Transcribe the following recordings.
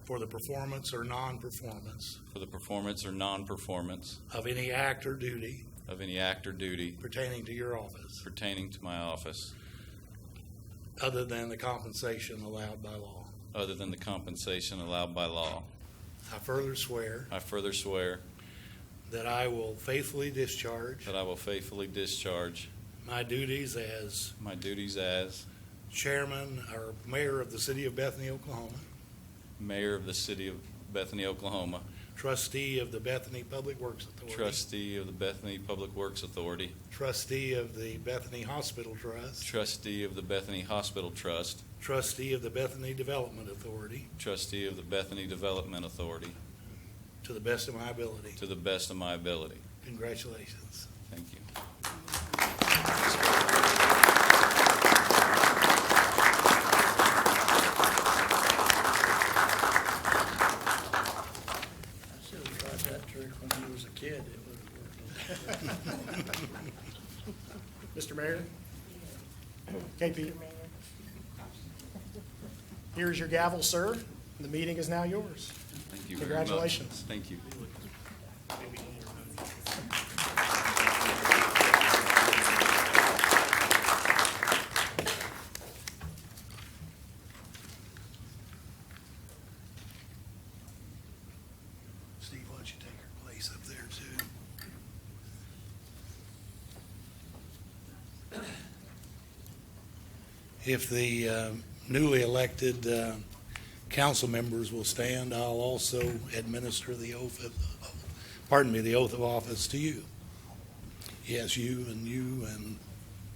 for the performance or non-performance for the performance or non-performance of any act or duty of any act or duty pertaining to your office, pertaining to my office, other than the compensation allowed by law. other than the compensation allowed by law. I further swear I further swear that I will faithfully discharge that I will faithfully discharge my duties as my duties as chairman or mayor of the city of Bethany, Oklahoma, mayor of the city of Bethany, Oklahoma, trustee of the Bethany Public Works Authority, trustee of the Bethany Public Works Authority, trustee of the Bethany Hospital Trust, trustee of the Bethany Hospital Trust, trustee of the Bethany Development Authority, trustee of the Bethany Development Authority, to the best of my ability. to the best of my ability. Congratulations. Thank you. I should have tried that trick when he was a kid. It would have worked. Mr. Mayor? KP? Here's your gavel, sir. The meeting is now yours. Thank you very much. Congratulations. Thank you. Steve, why don't you take your place up there too? If the newly elected council members will stand, I'll also administer the oath of office to you. Yes, you and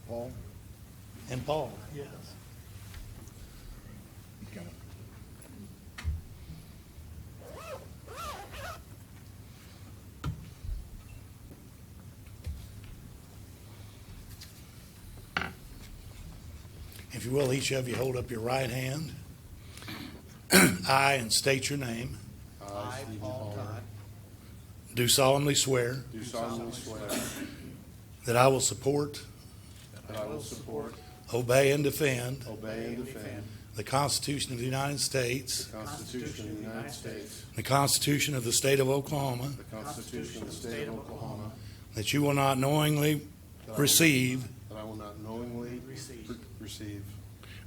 Paul? and Paul. Yes. If you will, each of you hold up your right hand. I, and state your name, I, Paul Todd, do solemnly swear do solemnly swear that I will support, that I will support, obey, and defend obey, and defend the Constitution of the United States, the Constitution of the United States, the Constitution of the State of Oklahoma, the Constitution of the State of Oklahoma, that you will not knowingly receive, that I will not knowingly receive,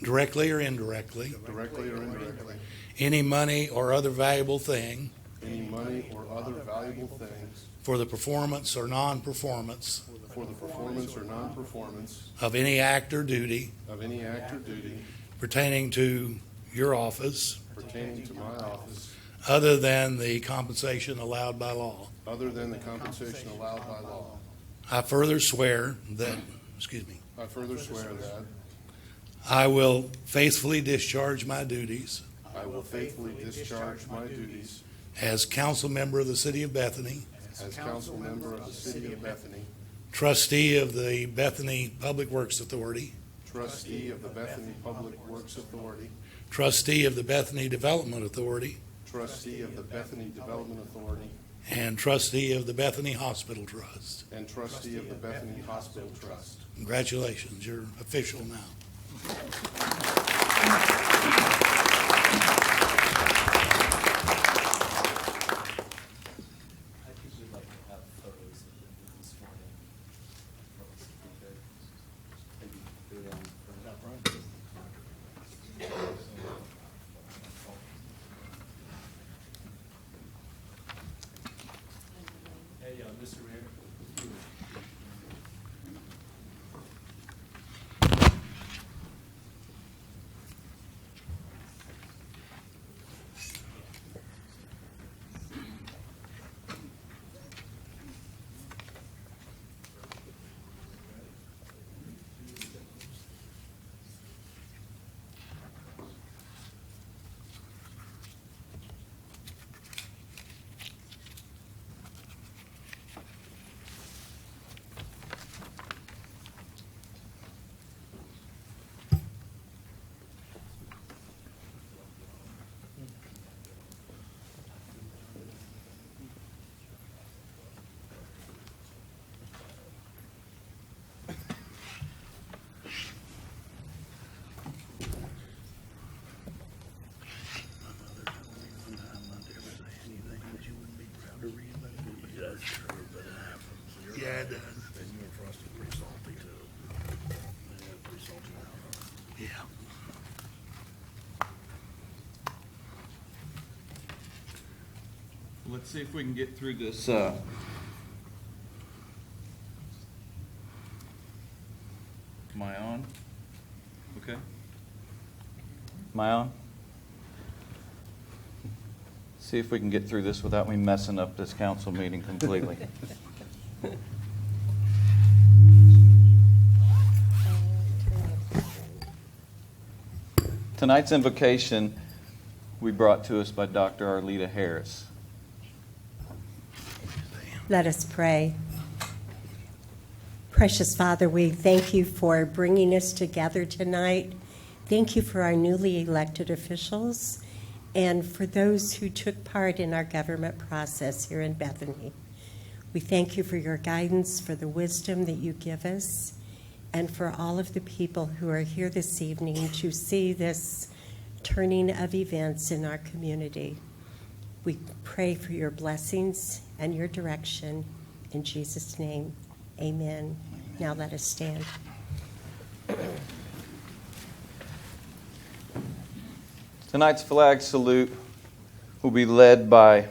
directly or indirectly, directly or indirectly, any money or other valuable thing any money or other valuable things for the performance or non-performance for the performance or non-performance of any act or duty of any act or duty pertaining to your office, pertaining to my office, other than the compensation allowed by law. other than the compensation allowed by law. I further swear that, I further swear that I will faithfully discharge my duties I will faithfully discharge my duties as council member of the city of Bethany, as council member of the city of Bethany, trustee of the Bethany Public Works Authority, trustee of the Bethany Public Works Authority, trustee of the Bethany Development Authority, trustee of the Bethany Development Authority, and trustee of the Bethany Hospital Trust. and trustee of the Bethany Hospital Trust. Congratulations, you're official now. I'd usually like to have photos of this morning. Photos if we could. Maybe do it on for Hey, Mr. Mayor. Let's see if we can get through this. Am I on? Okay. Am I on? See if we can get through this without me messing up this council meeting completely. Tonight's invocation we brought to us by Dr. Arleta Harris. Let us pray. Precious Father, we thank you for bringing us together tonight. Thank you for our newly elected officials and for those who took part in our government process here in Bethany. We thank you for your guidance, for the wisdom that you give us, and for all of the people who are here this evening to see this turning of events in our community. We pray for your blessings and your direction. In Jesus' name, amen. Now let us stand. Tonight's flag salute will be led by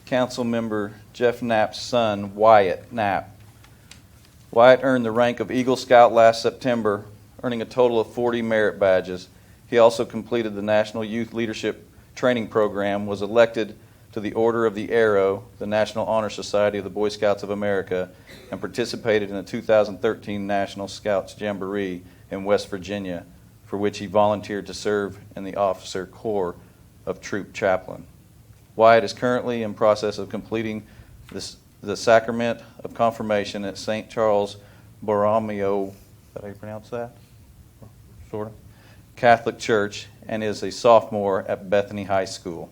Council Member Jeff Knapp's son, Wyatt Knapp. Wyatt earned the rank of Eagle Scout last September, earning a total of 40 merit badges. He also completed the National Youth Leadership Training Program, was elected to the Order of the Arrow, the National Honor Society of the Boy Scouts of America, and participated in the 2013 National Scouts Jamboree in West Virginia, for which he volunteered to serve in the Officer Corps of Troop Chaplain. Wyatt is currently in process of completing the sacrament of confirmation at St. Charles Borromeo, is that how you pronounce that? Sort of. Catholic Church, and is a sophomore at Bethany High School.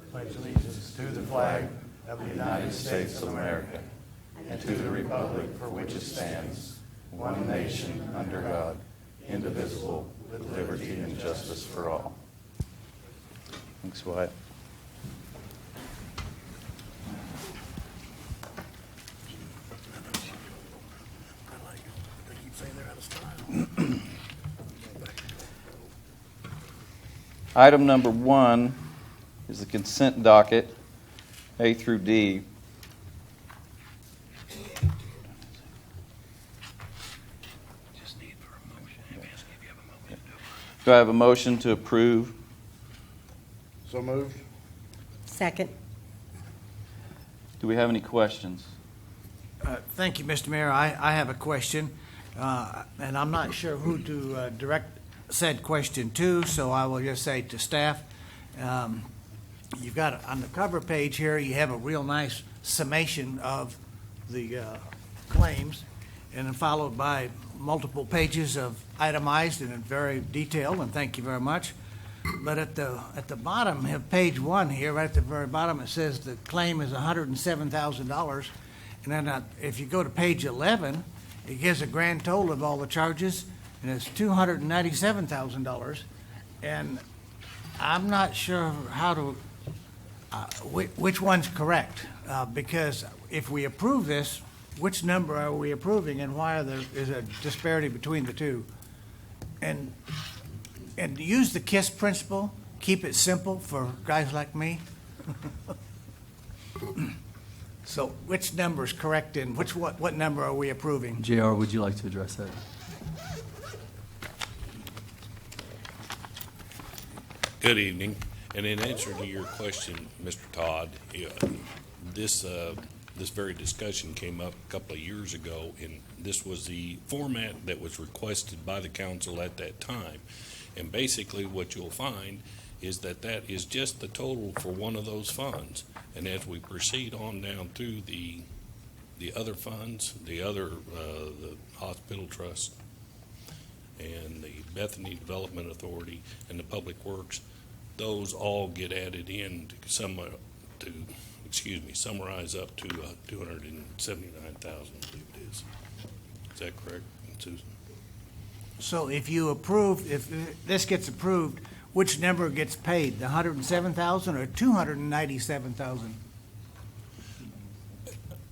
Pledge allegiance to the flag of the United States of America and to the republic for which it stands, one nation under God, indivisible, with liberty and justice for all. Thanks, Wyatt. Item number 1 is the consent docket, A through D. Do I have a motion to approve? So moved. Second. Do we have any questions? Thank you, Mr. Mayor. I have a question, and I'm not sure who to direct said question to, so I will just say to staff, you've got, on the cover page here, you have a real nice summation of the claims, and then followed by multiple pages of itemized and in very detailed, and thank you very much. But at the bottom of page 1 here, right at the very bottom, it says the claim is $107,000. And then if you go to page 11, it gives a grand total of all the charges, and it's $297,000. And I'm not sure how to, which one's correct, because if we approve this, which number are we approving, and why is a disparity between the two? And use the KISS principle. Keep it simple for guys like me. So which number is correct, and what number are we approving? JR, would you like to address that? Good evening. And in answer to your question, Mr. Todd, this very discussion came up a couple of years ago, and this was the format that was requested by the council at that time. And basically what you'll find is that is just the total for one of those funds. And as we proceed on down through the other funds, the hospital trust and the Bethany Development Authority and the Public Works, those all get added in to summarize up to $279,000, I believe it is. Is that correct, Susan? So if this gets approved, which number gets paid, the $107,000 or $297,000?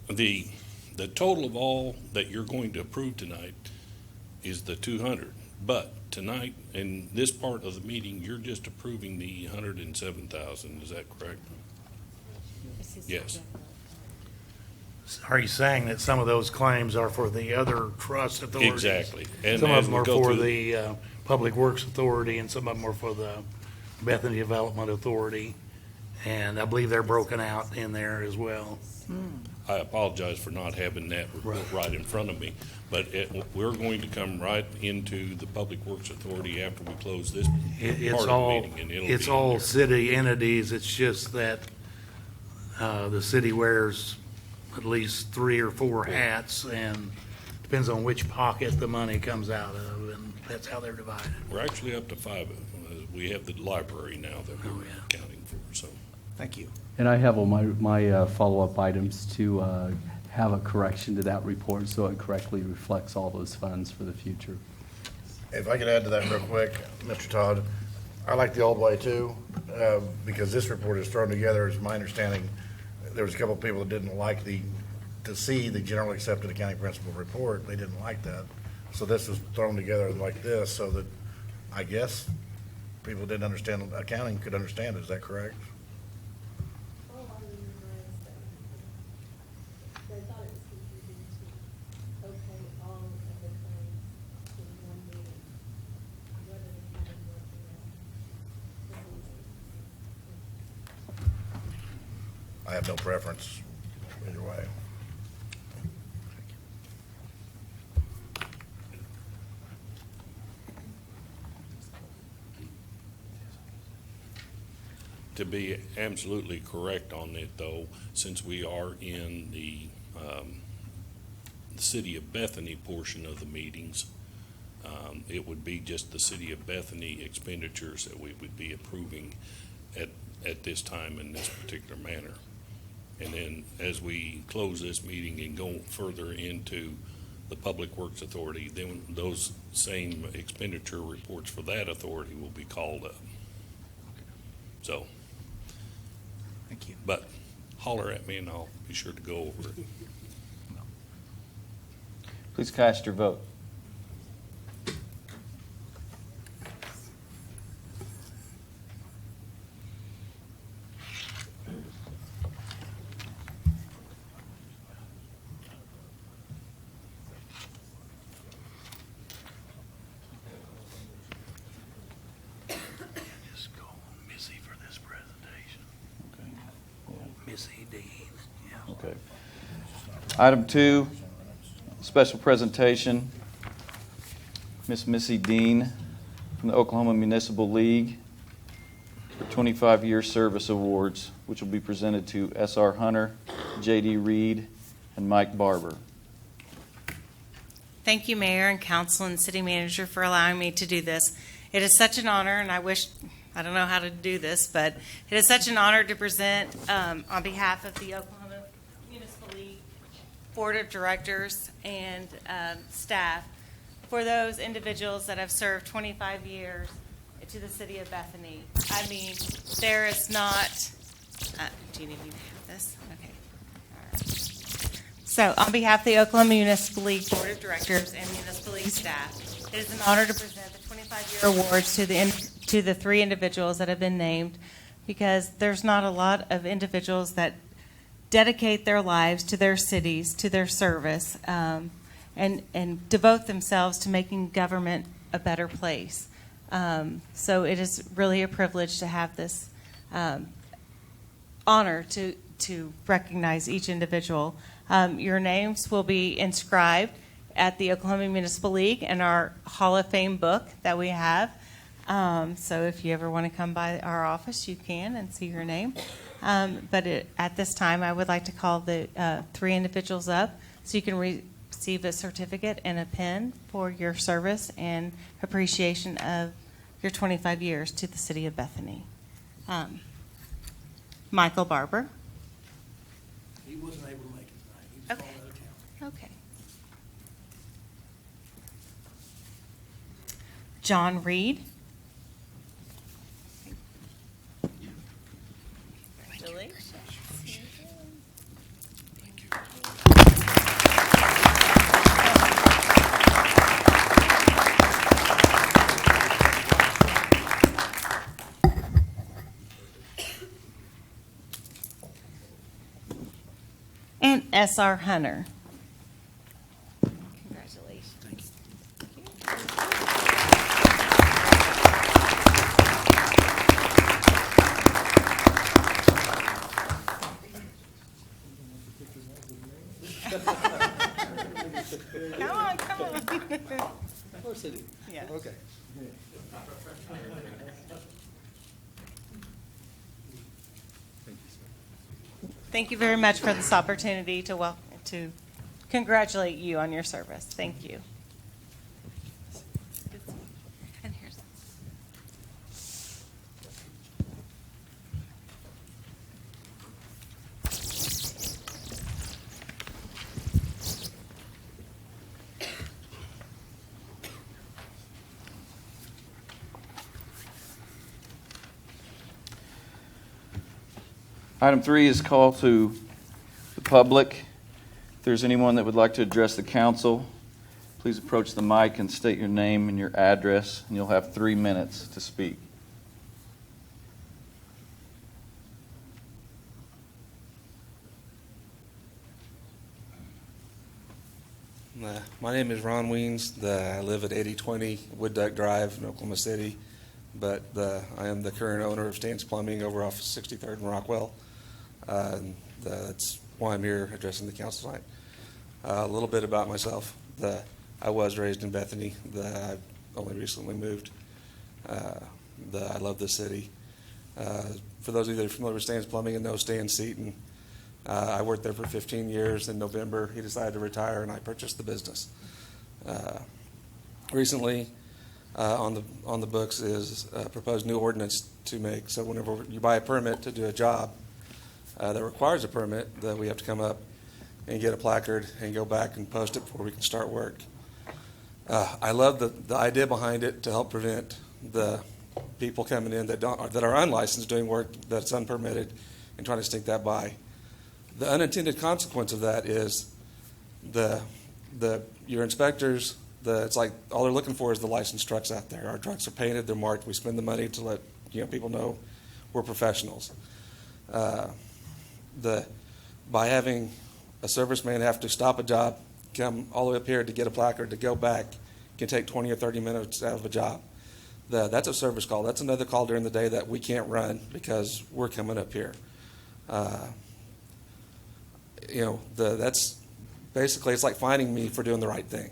The total of all that you're going to approve tonight is the 200. But tonight, in this part of the meeting, you're just approving the 107,000, is that correct? Yes. Are you saying that some of those claims are for the other trust authorities? Exactly. And Some as of them we are go for through- the Public Works Authority, and some of them are for the Bethany Development Authority, and I believe they're broken out in there as well. I apologize for not having that right in front of me, but we're going to come right into the Public Works Authority after we close this It's part of the all, meeting, and it'll it's be in all there. city entities, it's just that the city wears at least 3 or 4 hats, and depends on which pocket the money comes out of, and that's how they're divided. We're actually up to 5. We have the library now that we're yeah. accounting for, so. Thank you. And I have on my follow-up items to have a correction to that report so it correctly reflects all those funds for the future. If I could add to that real quick, Mr. Todd, I like the old way too, because this report is thrown together, as my understanding, there was a couple of people that didn't like to see the generally accepted accounting principle report. They didn't like that. So this was thrown together like this so that, I guess, people who didn't understand accounting could understand it. Is that correct? They thought it was confusing to okay all of the claims in one meeting, rather than having working I have no preference either way. To be absolutely correct on it, though, since we are in the City of Bethany portion of the meetings, it would be just the City of Bethany expenditures that we would be approving at this time in this particular manner. And then as we close this meeting and go further into the Public Works Authority, then those same expenditure reports for that authority will be called up. So, Thank you. but holler at me and I'll be sure to go over it. Please cast your vote. Just call Missy for this presentation. Missy Dean, yeah. Okay. Item 2, special presentation. Miss Missy Dean from the Oklahoma Municipal League for 25-year service awards, which will be presented to S.R. Hunter, J.D. Reed, and Mike Barber. Thank you, Mayor and Council and City Manager, for allowing me to do this. It is such an honor, and I don't know how to do this, but it is such an honor to present on behalf of the Oklahoma Municipal League Board of Directors and staff for those individuals that have served 25 years to the City of Bethany. I mean, there is not, do you need me to have this? Okay. All right. So, on behalf of the Oklahoma Municipal League Board of Directors and Municipal League staff, it is an honor to present the 25-year awards to the 3 individuals that have been named, because there's not a lot of individuals that dedicate their lives to their cities, to their service, and devote themselves to making government a better place. So it is really a privilege to have this honor to recognize each individual. Your names will be inscribed at the Oklahoma Municipal League in our Hall of Fame book that we have. So if you ever want to come by our office, you can and see your name. But at this time, I would like to call the 3 individuals up so you can receive a certificate and a pin for your service and appreciation of your 25 years to the City of Bethany. Michael Barber. He wasn't able to make it tonight. He was Okay. going out of town. Okay. John Reed. Congratulations. S.R. Hunter. Congratulations. Thank you. Come on, come on. Of course I do. Yeah. Okay. Thank you very much for this opportunity to congratulate you on your service. Thank you. And here's. Item 3 is call to the public. If there's anyone that would like to address the council, please approach the mic and state your name and your address, and you'll have 3 minutes to speak. My name is Ron Weens. I live at 8020 Wood Duck Drive in Oklahoma City, but I am the current owner of Stan's Plumbing over off 63rd and Rockwell. That's why I'm here addressing the council tonight. A little bit about myself. I was raised in Bethany. I've only recently moved. I love the city. For those of you that are familiar with Stan's Plumbing and know Stan Seaton, I worked there for 15 years. In November, he decided to retire, and I purchased the business. Recently, on the books is a proposed new ordinance to make. So whenever you buy a permit to do a job that requires a permit, that we have to come up and get a placard and go back and post it before we can start work. I love the idea behind it to help prevent the people coming in that are unlicensed doing work that's unpermitted and trying to sneak that by. The unintended consequence of that is your inspectors. It's like all they're looking for is the licensed trucks out there. Our trucks are painted, they're marked. We spend the money to let people know we're professionals. By having a serviceman have to stop a job, come all the way up here to get a placard, to go back, can take 20 or 30 minutes out of a job. That's a service call. That's another call during the day that we can't run because we're coming up here. That's basically, it's like finding me for doing the right thing.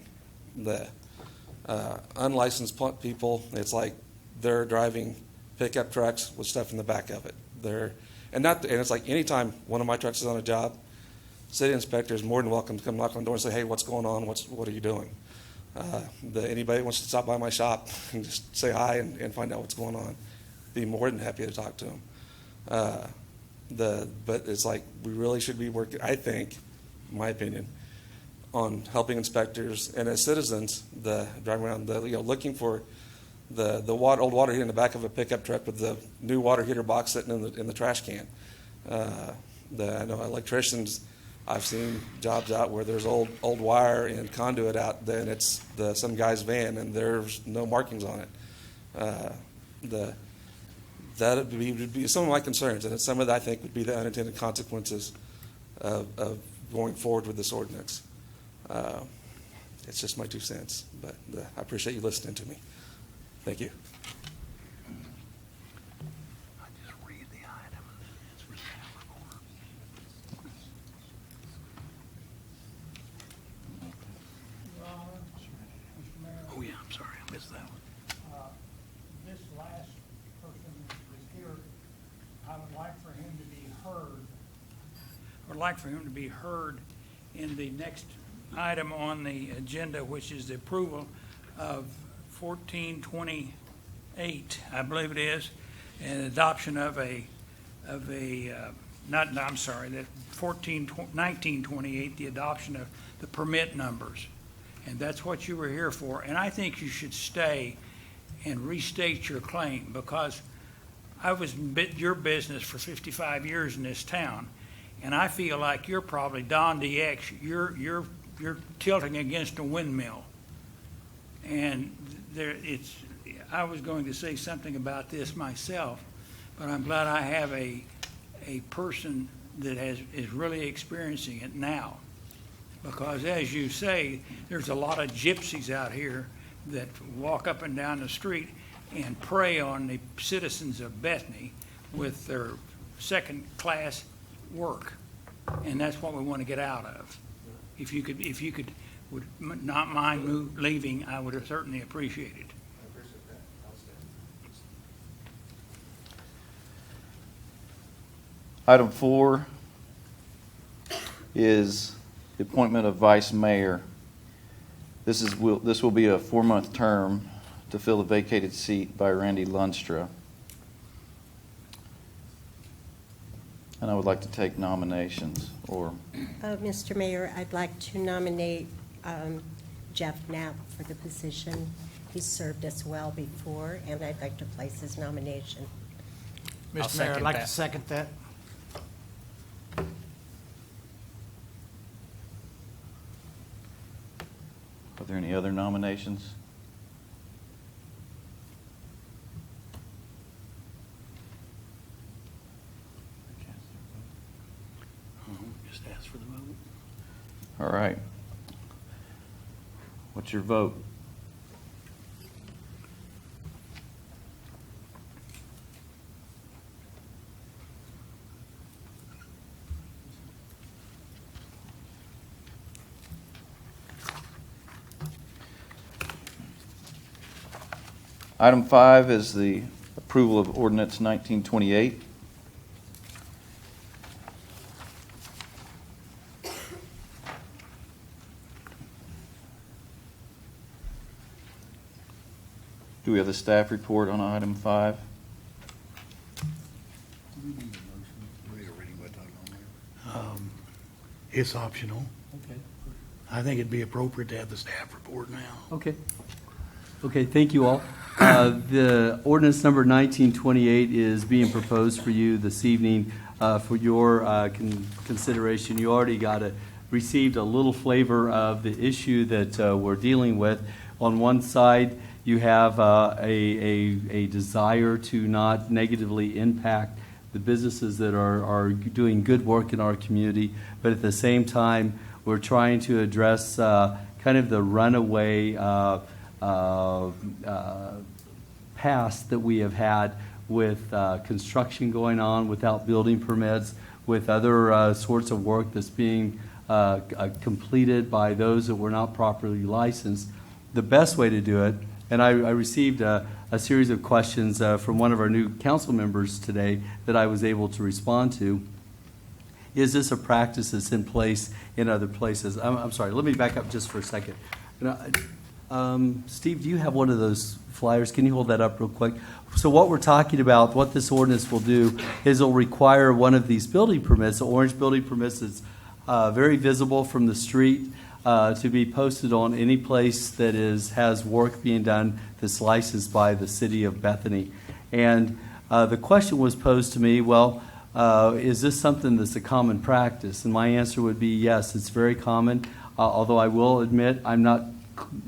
The unlicensed people, it's like they're driving pickup trucks with stuff in the back of it. And it's like anytime one of my trucks is on a job, city inspector is more than welcome to come knock on the door and say, "Hey, what's going on? What are you doing?" Anybody wants to stop by my shop and just say hi and find out what's going on, be more than happy to talk to them. But it's like we really should be working, I think, in my opinion, on helping inspectors and as citizens, driving around, looking for the old water heater in the back of a pickup truck with the new water heater box sitting in the trash can. I know electricians. I've seen jobs out where there's old wire and conduit out there, and it's some guy's van, and there's no markings on it. That would be some of my concerns, and it's some of that I think would be the unintended consequences of going forward with this ordinance. It's just my 2 cents, but I appreciate you listening to me. Thank you. Oh, yeah, I'm sorry, I missed that one. This last person is here. I would like for him to be heard. I would like for him to be heard in the next item on the agenda, which is the approval of 1428, I believe it is, and adoption of that 1928, the adoption of the permit numbers. And that's what you were here for. And I think you should stay and restate your claim, because I was in your business for 55 years in this town, and I feel like you're probably Don DX. You're tilting against a windmill. And I was going to say something about this myself, but I'm glad I have a person that is really experiencing it now. Because as you say, there's a lot of gypsies out here that walk up and down the street and prey on the citizens of Bethany with their second-class work. And that's what we want to get out of. If you could, would not mind leaving, I would have certainly appreciate it. Item 4 is the appointment of vice mayor. This will be a 4-month term to fill the vacated seat by Randy Lunstra. And I would like to take nominations, or Mr. Mayor, I'd like to nominate Jeff Knapp for the position. He's served us well before, and I'd like to place his nomination. Mr. Mayor, I'd like to second that. are there any other nominations? Just ask for the vote. All right. What's your vote? Item 5 is the approval of ordinance 1928. Do we have the staff report on item 5? It's optional. Okay. I think it'd be appropriate to have the staff report now. Okay. Okay, thank you all. The ordinance number 1928 is being proposed for you this evening for your consideration. You already received a little flavor of the issue that we're dealing with. On one side, you have a desire to not negatively impact the businesses that are doing good work in our community, but at the same time, we're trying to address kind of the runaway past that we have had with construction going on without building permits, with other sorts of work that's being completed by those that were not properly licensed. The best way to do it, and I received a series of questions from one of our new council members today that I was able to respond to. Is this a practice that's in place in other places? I'm sorry, let me back up just for a second. Steve, do you have one of those flyers? Can you hold that up real quick? So what we're talking about, what this ordinance will do, is it'll require one of these building permits, the orange building permits that's very visible from the street, to be posted on any place that has work being done that's licensed by the city of Bethany. And the question was posed to me, well, is this something that's a common practice? And my answer would be yes, it's very common, although I will admit I'm not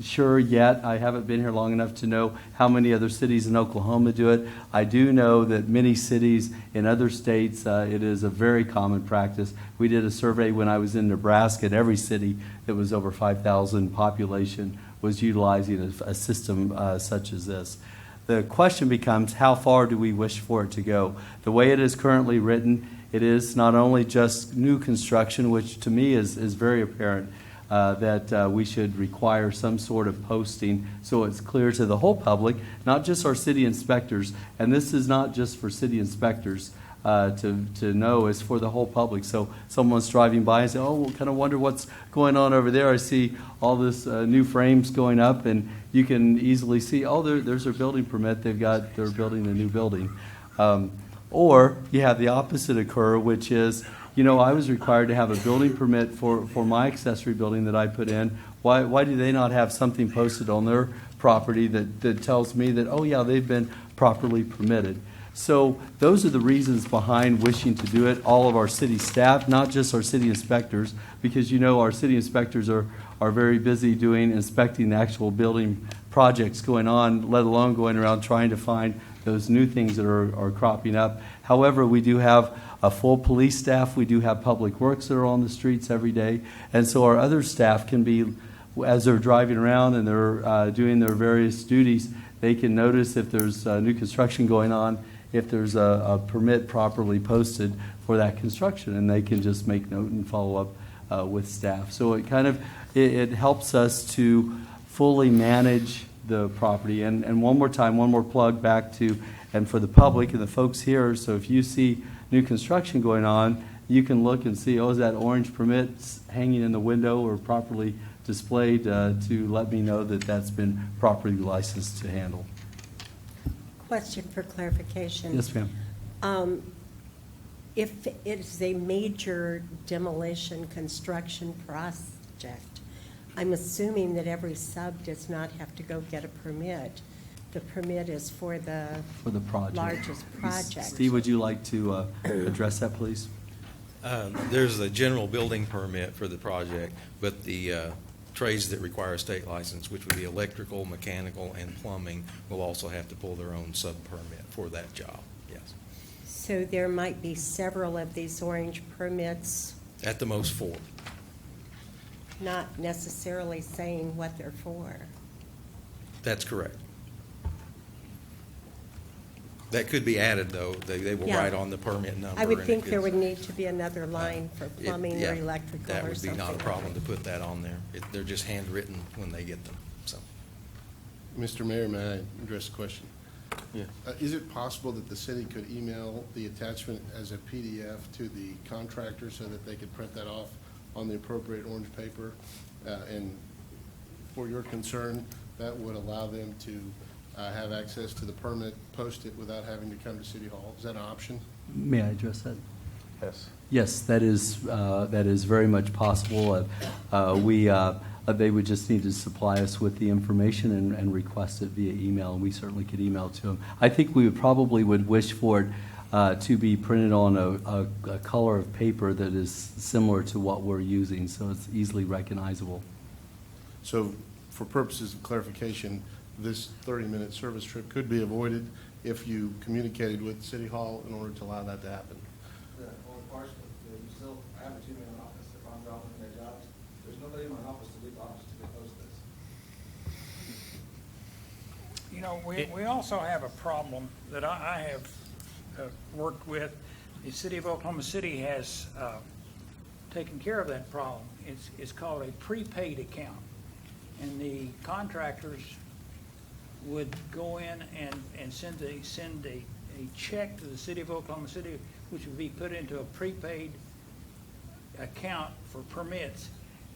sure yet. I haven't been here long enough to know how many other cities in Oklahoma do it. I do know that many cities in other states, it is a very common practice. We did a survey when I was in Nebraska, and every city that was over 5,000 population was utilizing a system such as this. The question becomes, how far do we wish for it to go? The way it is currently written, it is not only just new construction, which to me is very apparent, that we should require some sort of posting so it's clear to the whole public, not just our city inspectors. And this is not just for city inspectors to know, it's for the whole public. So someone's driving by and say, oh, we'll kind of wonder what's going on over there. I see all this new frames going up, and you can easily see, oh, there's their building permit. They're building a new building. Or you have the opposite occur, which is, I was required to have a building permit for my accessory building that I put in. Why do they not have something posted on their property that tells me that, oh, yeah, they've been properly permitted? So those are the reasons behind wishing to do it. All of our city staff, not just our city inspectors, because our city inspectors are very busy inspecting the actual building projects going on, let alone going around trying to find those new things that are cropping up. However, we do have a full police staff. We do have public works that are on the streets every day. And so our other staff can be, as they're driving around and they're doing their various duties, they can notice if there's new construction going on, if there's a permit properly posted for that construction, and they can just make note and follow up with staff. So it kind of, it helps us to fully manage the property. And one more time, one more plug back to, and for the public and the folks here, so if you see new construction going on, you can look and see, oh, is that orange permit hanging in the window or properly displayed to let me know that that's been properly licensed to handle. Question for clarification. Yes, ma'am. If it is a major demolition construction project, I'm assuming that every sub does not have to go get a permit. The permit is for the project. largest project. Steve, would you like to address that, please? There's a general building permit for the project, but the trades that require a state license, which would be electrical, mechanical, and plumbing, will also have to pull their own sub-permit for that job, yes. So there might be several of these orange permits, At the most 4. not necessarily saying what they're for. That's correct. That could be added, though. They will Yeah. write on the permit number. I would and think it there gets- would need to be another line for plumbing yeah, or electrical that or would be something. not a like problem that. to put that on there. They're just handwritten when they get them, so. Mr. Mayor, may I address a question? Yeah. Is it possible that the city could email the attachment as a PDF to the contractor so that they could print that off on the appropriate orange paper? And for your concern, that would allow them to have access to the permit, post it without having to come to City Hall. Is that an option? May I address that? Yes. Yes, that is very much possible. They would just need to supply us with the information and request it via email, and we certainly could email it to them. I think we probably would wish for it to be printed on a color of paper that is similar to what we're using, so it's easily recognizable. So for purposes of clarification, this 30-minute service trip could be avoided if you communicated with City Hall in order to allow that to happen. Only partially. You still, I have a 2-man office. If I'm dropping their jobs, there's nobody in my office to leave the office to get post this. You know, we also have a problem that I have worked with. The city of Oklahoma City has taken care of that problem. It's called a prepaid account. And the contractors would go in and send a check to the city of Oklahoma City, which would be put into a prepaid account for permits.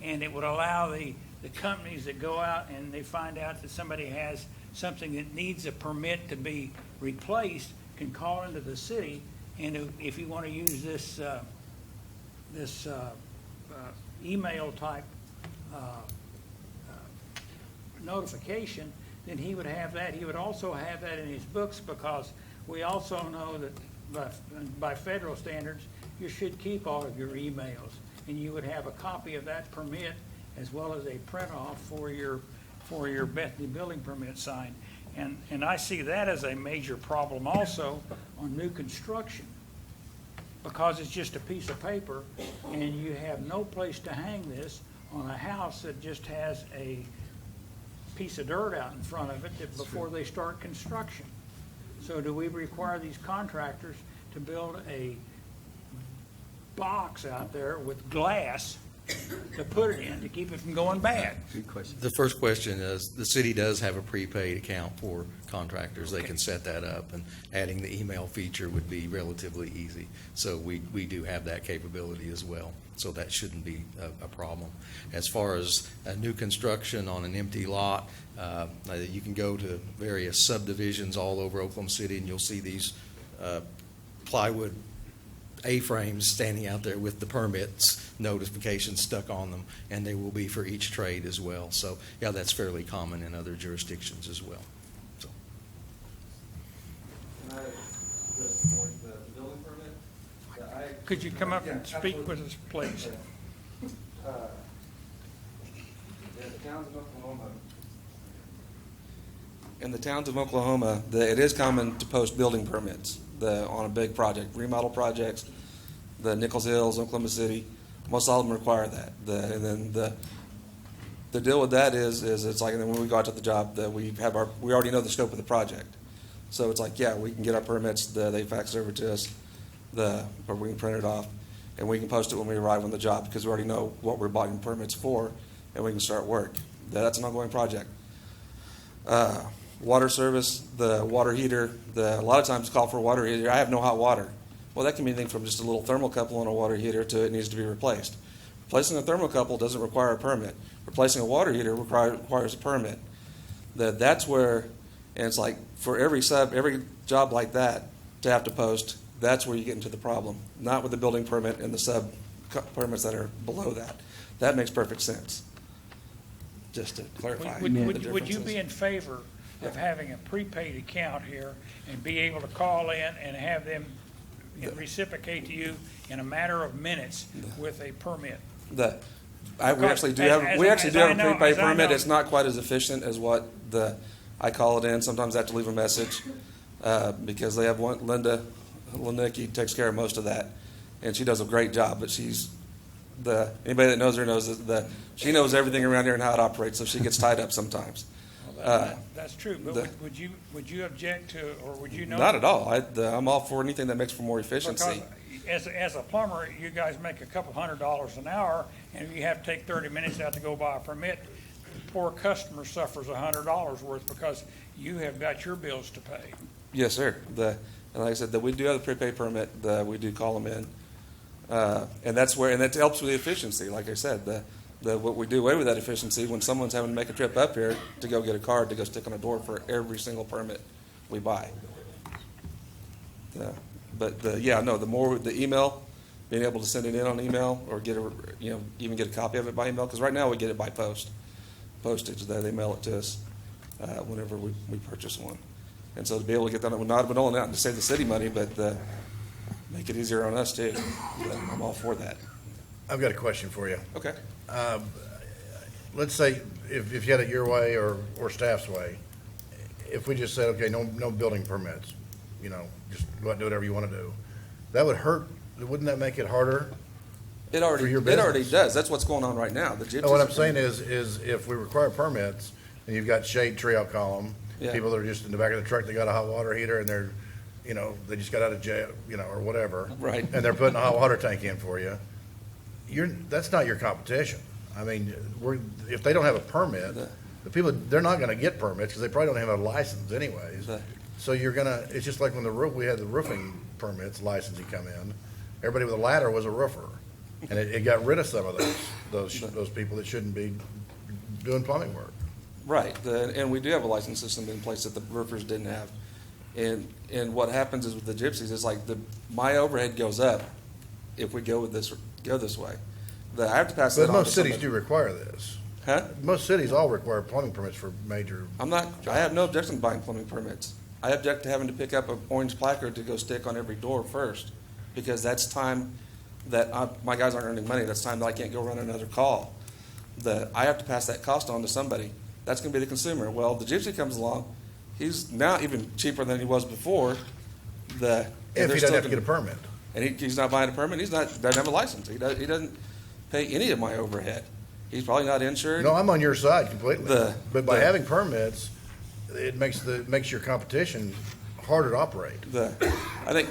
And it would allow the companies that go out and they find out that somebody has something that needs a permit to be replaced can call into the city, and if you want to use this email type notification, then he would have that. He would also have that in his books, because we also know that by federal standards, you should keep all of your emails, and you would have a copy of that permit as well as a print off for your Bethany building permit sign. And I see that as a major problem also on new construction, because it's just a piece of paper and you have no place to hang this on a house that just has a piece of dirt out in front of it before they start construction. So do we require these contractors to build a box out there with glass to put it in to keep it from going bad? Good question. The first question is, the city does have a prepaid account for contractors. They can set that up, and adding the email feature would be relatively easy. So we do have that capability as well. So that shouldn't be a problem. As far as new construction on an empty lot, you can go to various subdivisions all over Oklahoma City, and you'll see these plywood A-frames standing out there with the permits notifications stuck on them, and they will be for each trade as well. So, yeah, that's fairly common in other jurisdictions as well. So. Can I address the building permit? Could you come up and speak with us, please? The towns of Oklahoma in the towns of Oklahoma, it is common to post building permits on a big project, remodel projects, the Nichols Hills, Oklahoma City. Most all of them require that. And then the deal with that is it's like, and then when we go out to the job, that we already know the scope of the project. So it's like, yeah, we can get our permits, they fax it over to us, or we can print it off, and we can post it when we arrive on the job because we already know what we're buying permits for, and we can start work. That's an ongoing project. Water service, the water heater, a lot of times call for a water heater. I have no hot water. Well, that can be anything from just a little thermocouple on a water heater to it needs to be replaced. Replacing a thermocouple doesn't require a permit. Replacing a water heater requires a permit. That's where, and it's like for every job like that to have to post, that's where you get into the problem. Not with the building permit and the sub permits that are below that. That makes perfect sense. Just to clarify. Would you be in favor of having a prepaid account here and be able to call in and have them reciprocate to you in a matter of minutes with a permit? We actually do have a prepaid permit. It's not quite as efficient as what I call it in. Sometimes I have to leave a message because they have one. Linda Lenicky takes care of most of that, and she does a great job. But anybody that knows her knows that she knows everything around here and how it operates, so she gets tied up sometimes. That's true, but would you object to, or would you know? Not at all. I'm all for anything that makes for more efficiency. Because as a plumber, you guys make a couple $100 an hour, and you have to take 30 minutes out to go buy a permit. The poor customer suffers $100 worth because you have got your bills to pay. Yes, sir. And like I said, we do have the prepaid permit. We do call them in, and that helps with the efficiency. Like I said, what we do away with that efficiency when someone's having to make a trip up here to go get a card to go stick on a door for every single permit we buy. The more the email, being able to send it in on email or even get a copy of it by email, because right now we get it by postage. They mail it to us whenever we purchase one, and so to be able to get that, not only to save the city money, but make it easier on us too. I'm all for that. I've got a question for you. Okay. Let's say if you had it your way or staff's way, if we just said, okay, no building permits, just go out and do whatever you want to do, that would hurt. Wouldn't that make it harder? It already does. That's what's going on right now. What I'm saying is if we require permits and you've got shade tree, I'll call them, people that are just in the back of the truck, they got a hot water heater and they're, they just got out of jail, or whatever. Right. And they're putting a hot water tank in for you. That's not your competition. I mean, if they don't have a permit, the people, they're not going to get permits because they probably don't have a license anyways. So it's just like when we had the roofing permits licensing come in, everybody with a ladder was a roofer. And it got rid of some of those people that shouldn't be doing plumbing work. Right. And we do have a license system in place that the roofers didn't have. And what happens is with the gypsies, it's like my overhead goes up if we go this way. I have to pass that on to somebody. But most cities do require this. Huh? Most cities all require plumbing permits for major. I have no objection to buying plumbing permits. I object to having to pick up an orange placard to go stick on every door first, because that's time that my guys aren't earning money. That's time that I can't go run another call. I have to pass that cost on to somebody. That's going to be the consumer. Well, the gypsy comes along. He's now even cheaper than he was before. If he doesn't have to get a permit. And he's not buying a permit. Doesn't have a license. He doesn't pay any of my overhead. He's probably not insured. No, I'm on your side completely. But by having permits, it makes your competition harder to operate. I think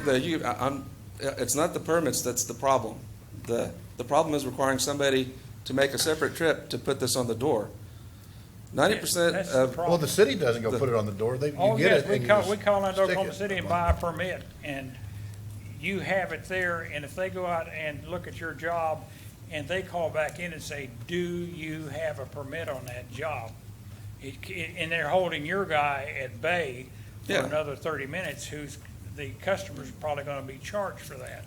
it's not the permits that's the problem. The problem is requiring somebody to make a separate trip to put this on the door. 90% of the city doesn't go put it on the door. We call into Oklahoma City and buy a permit, and you have it there. And if they go out and look at your job, and they call back in and say, "Do you have a permit on that job?" And they're holding your guy at bay for another 30 minutes. The customer's probably going to be charged for that.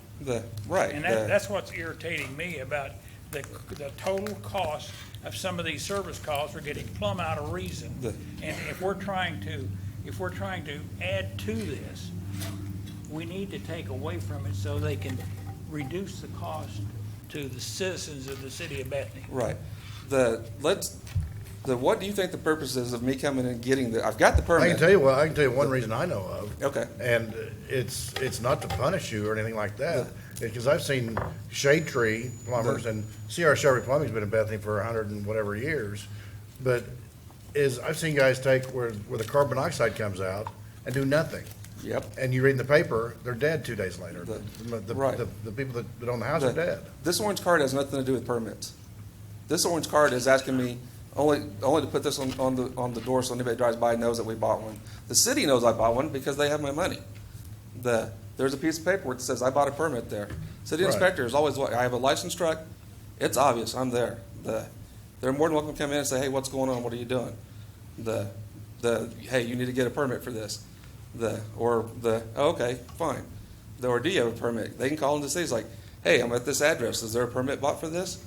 Right. And that's what's irritating me about the total cost of some of these service calls. We're getting plumb out of reason. And if we're trying to add to this, we need to take away from it so they can reduce the cost to the citizens of the city of Bethany. Right. what do you think the purpose is of me coming and getting I've got the I permit. can tell you one reason I know of. Okay. And it's not to punish you or anything like that. Because I've seen Shade Tree plumbers, and C.R. Shelby Plumbing's been in Bethany for 100 and whatever years. But I've seen guys take where the carbon monoxide comes out and do nothing. Yep. And you read in the paper, they're dead 2 days later. Right. The people that own the house are dead. This orange card has nothing to do with permits. This orange card is asking me only to put this on the door so anybody that drives by knows that we bought one. The city knows I bought one because they have my money. There's a piece of paperwork that says I bought a permit there. City Right. inspector is always, I have a licensed truck. It's obvious I'm there. They're more than welcome to come in and say, hey, what's going on? What are you doing? Hey, you need to get a permit for this. Okay, fine. Or do you have a permit? They can call into the city. It's like, hey, I'm at this address. Is there a permit bought for this?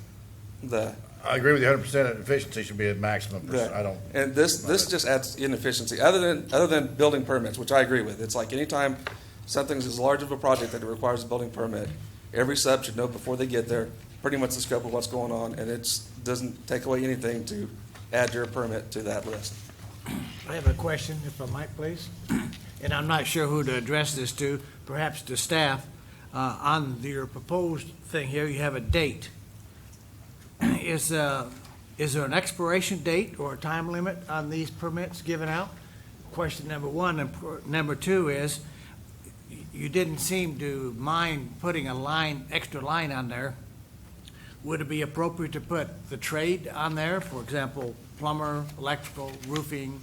I agree with you 100%. Efficiency should be at maximum. I don't. And this just adds inefficiency. Other than building permits, which I agree with. It's like anytime something's as large of a project that it requires a building permit, every sub should know before they get there pretty much the scope of what's going on, and it doesn't take away anything to add your permit to that list. I have a question, if I might, please. And I'm not sure who to address this to, perhaps to staff. On your proposed thing here, you have a date. Is there an expiration date or a time limit on these permits given out? Question number one. And number two is, you didn't seem to mind putting extra line on there. Would it be appropriate to put the trade on there? For example, plumber, electrical, roofing?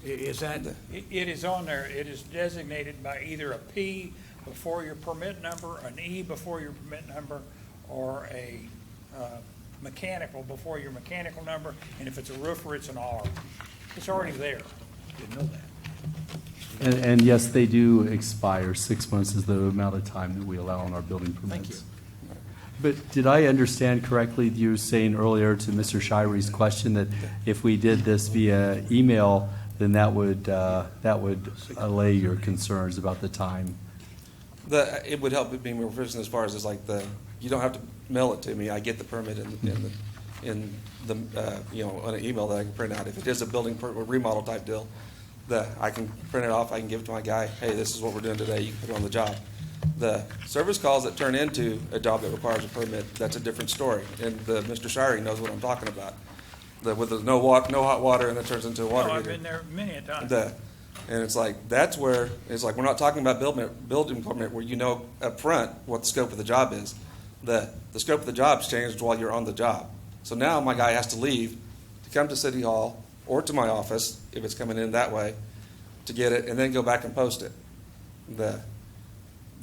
Is that? It is on there. It is designated by either a P before your permit number, an E before your permit number, or a mechanical before your mechanical number, and if it's a roofer, it's an R. It's already there. Didn't know that. And yes, they do expire. 6 months is the amount of time that we allow on our building permits. Thank you. But did I understand correctly, you were saying earlier to Mr. Shire's question that if we did this via email, then that would allay your concerns about the time? It would help it be more efficient as far as you don't have to mail it to me. I get the permit in the on an email that I can print out. If it is a building or remodel type deal, I can print it off. I can give it to my guy. Hey, this is what we're doing today. You can put it on the job. The service calls that turn into a job that requires a permit, that's a different story. And Mr. Shirey knows what I'm talking about. With the no hot water and it turns into a water heater. I've been there many a time. And it's like, that's where, it's like, we're not talking about building permit where you know up front what the scope of the job is. The scope of the job's changed while you're on the job. So now my guy has to leave to come to City Hall or to my office, if it's coming in that way, to get it, and then go back and post it.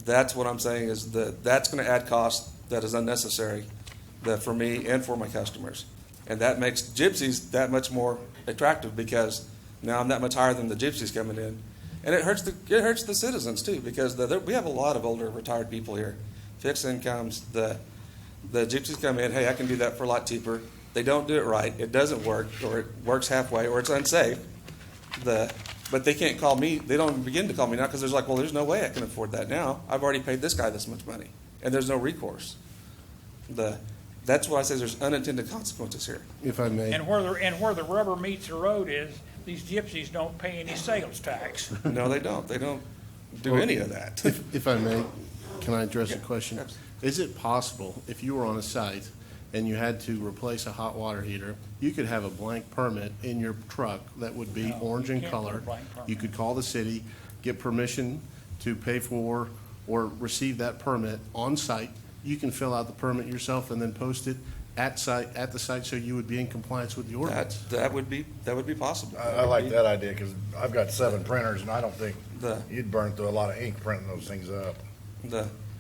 That's what I'm saying is that's going to add cost that is unnecessary for me and for my customers. And that makes gypsies that much more attractive because now I'm that much higher than the gypsies coming in. And it hurts the citizens too because we have a lot of older retired people here. Fixed incomes, the gypsies come in, hey, I can do that for a lot cheaper. They don't do it right. It doesn't work, or it works halfway, or it's unsafe. But they can't call me. They don't even begin to call me now because there's no way I can afford that now. I've already paid this guy this much money, and there's no recourse. That's why I say there's unintended consequences here. If I may. And where the rubber meets the road is, these gypsies don't pay any sales tax. No, they don't. They don't do any of that. If I may, can I address a question? Is it possible, if you were on a site and you had to replace a hot water heater, you could have a blank permit in your truck that would be orange in color? You could call the city, get permission to pay for or receive that permit on site. You can fill out the permit yourself and then post it at the site, so you would be in compliance with the ordinance. That would be possible. I like that idea because I've got 7 printers and I don't think you'd burn through a lot of ink printing those things up.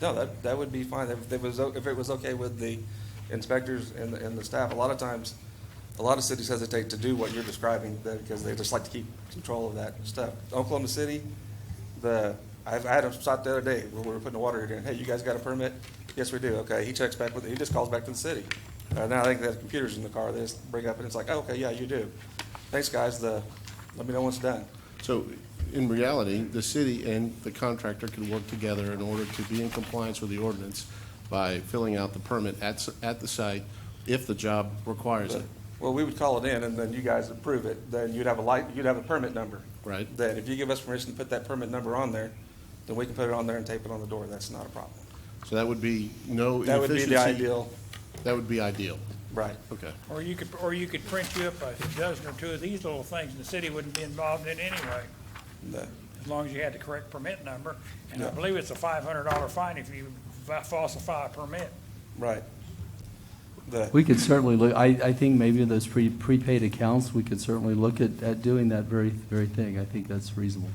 No, that would be fine if it was okay with the inspectors and the staff. A lot of times, a lot of cities hesitate to do what you're describing because they just like to keep control of that stuff. Oklahoma City, I had a spot the other day where we were putting a water heater in. Hey, you guys got a permit? Yes, we do. Okay, he checks back with it. He just calls back to the city. Now I think they have computers in the car. They just bring up and it's like, oh, okay, yeah, you do. Thanks, guys. Let me know when it's done. So in reality, the city and the contractor could work together in order to be in compliance with the ordinance by filling out the permit at the site if the job requires it. Well, we would call it in, and then you guys approve it. Then you'd have a permit number. Right. That if you give us permission to put that permit number on there, then we can put it on there and tape it on the door. That's not a problem. So that would be no That would be the inefficiency. ideal. That would be ideal. Right. Okay. Or you could print you up a dozen or two of these little things, and the city wouldn't be involved in anyway, The- as long as you had the correct permit number. And I Yeah. believe it's a $500 fine if you falsify a permit. Right. The- We could certainly look, I think maybe those prepaid accounts, we could certainly look at doing that very thing. I think that's reasonable.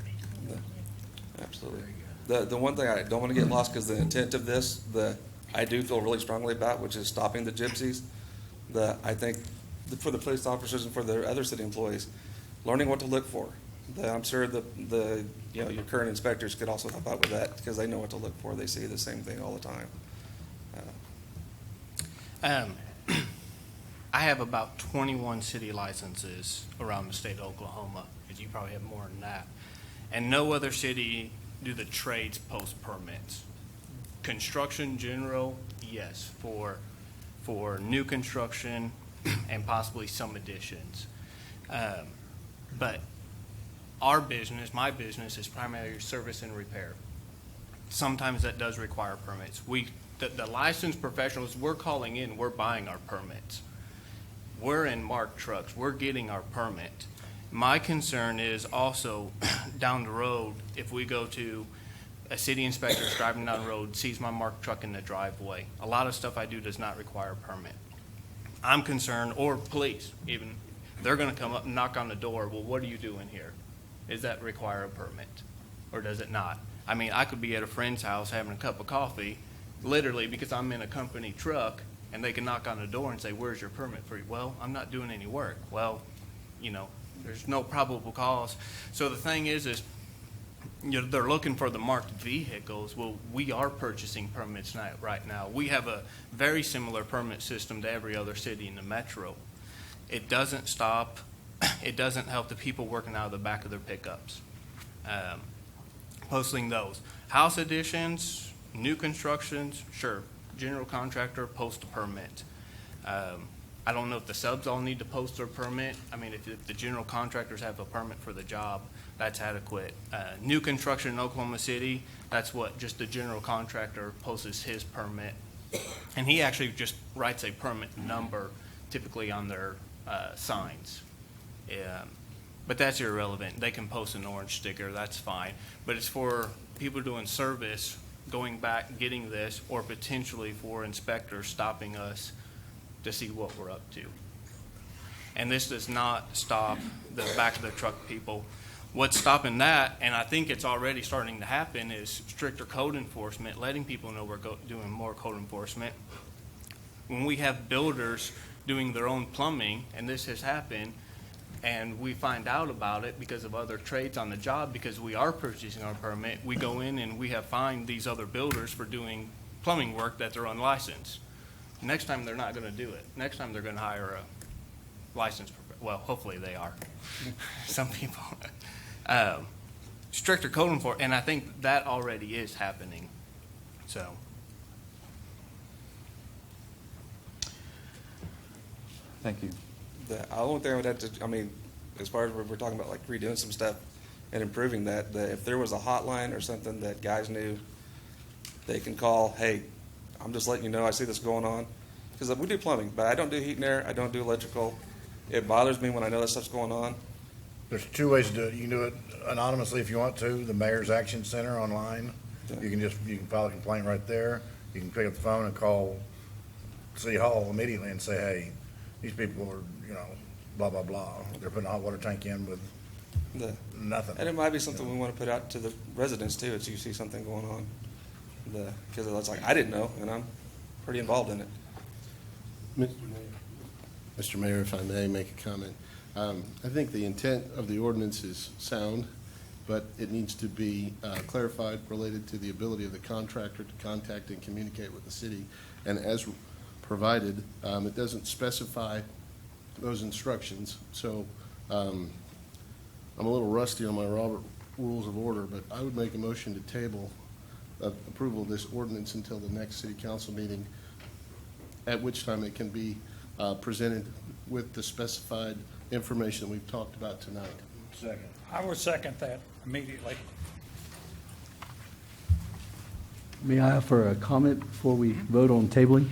Absolutely. The one thing I don't want to get lost, because the intent of this, I do feel really strongly about, which is stopping the gypsies. I think for the police officers and for the other city employees, learning what to look for. I'm sure your current inspectors could also help out with that, because they know what to look for. They see the same thing all the time. I have about 21 city licenses around the state of Oklahoma, as you probably have more than that. And no other city do the trades post permits. Construction general, yes, for new construction and possibly some additions. But our business, my business, is primarily service and repair. Sometimes that does require permits. The licensed professionals we're calling in, we're buying our permits. We're in marked trucks. We're getting our permit. My concern is also down the road, if we go to a city inspector driving down the road, sees my marked truck in the driveway. A lot of stuff I do does not require a permit. I'm concerned, or police even, they're going to come up and knock on the door. Well, what are you doing here? Does that require a permit, or does it not? I mean, I could be at a friend's house having a cup of coffee, literally because I'm in a company truck, and they can knock on the door and say, "Where's your permit for you?" Well, I'm not doing any work. Well, there's no probable cause. So the thing is they're looking for the marked vehicles. Well, we are purchasing permits right now. We have a very similar permit system to every other city in the metro. It doesn't stop. It doesn't help the people working out of the back of their pickups. Posting those. House additions, new constructions, sure. General contractor, post a permit. I don't know if the subs all need to post their permit. I mean, if the general contractors have a permit for the job, that's adequate. New construction in Oklahoma City, that's what just the general contractor posts his permit. And he actually just writes a permit number typically on their signs. But that's irrelevant. They can post an orange sticker, that's fine. But it's for people doing service, going back, getting this, or potentially for inspectors stopping us to see what we're up to. And this does not stop the back of the truck people. What's stopping that, and I think it's already starting to happen, is stricter code enforcement, letting people know we're doing more code enforcement. When we have builders doing their own plumbing, and this has happened, and we find out about it because of other trades on the job, because we are purchasing our permit, we go in and we have fined these other builders for doing plumbing work that they're unlicensed. Next time, they're not going to do it. Next time, they're going to hire a licensed, well, hopefully they are. Some people. Stricter code enforcement, and I think that already is happening. So. Thank you. The only thing I would have to, as far as we're talking about like redoing some stuff and improving that, if there was a hotline or something that guys knew they can call, hey, I'm just letting you know I see this going on. Because we do plumbing, but I don't do heat and air, I don't do electrical. It bothers me when I know that stuff's going on. There's two ways to do it. You can do it anonymously if you want to, the Mayor's Action Center online. Yeah. You can file a complaint right there. You can pick up the phone and call City Hall immediately and say, hey, these people are, blah, blah, blah. They're putting a hot water tank in with nothing. And it might be something we want to put out to the residents too, if you see something going on. Because it's like, I didn't know, and I'm pretty involved in it. Mr. Mayor, if I may make a comment. I think the intent of the ordinance is sound, but it needs to be clarified related to the ability of the contractor to contact and communicate with the city. And as provided, it doesn't specify those instructions. So I'm a little rusty on my Robert Rules of Order, but I would make a motion to table approval of this ordinance until the next city council meeting, at which time it can be presented with the specified information that we've talked about tonight. Second. I would second that immediately. May I offer a comment before we vote on tabling?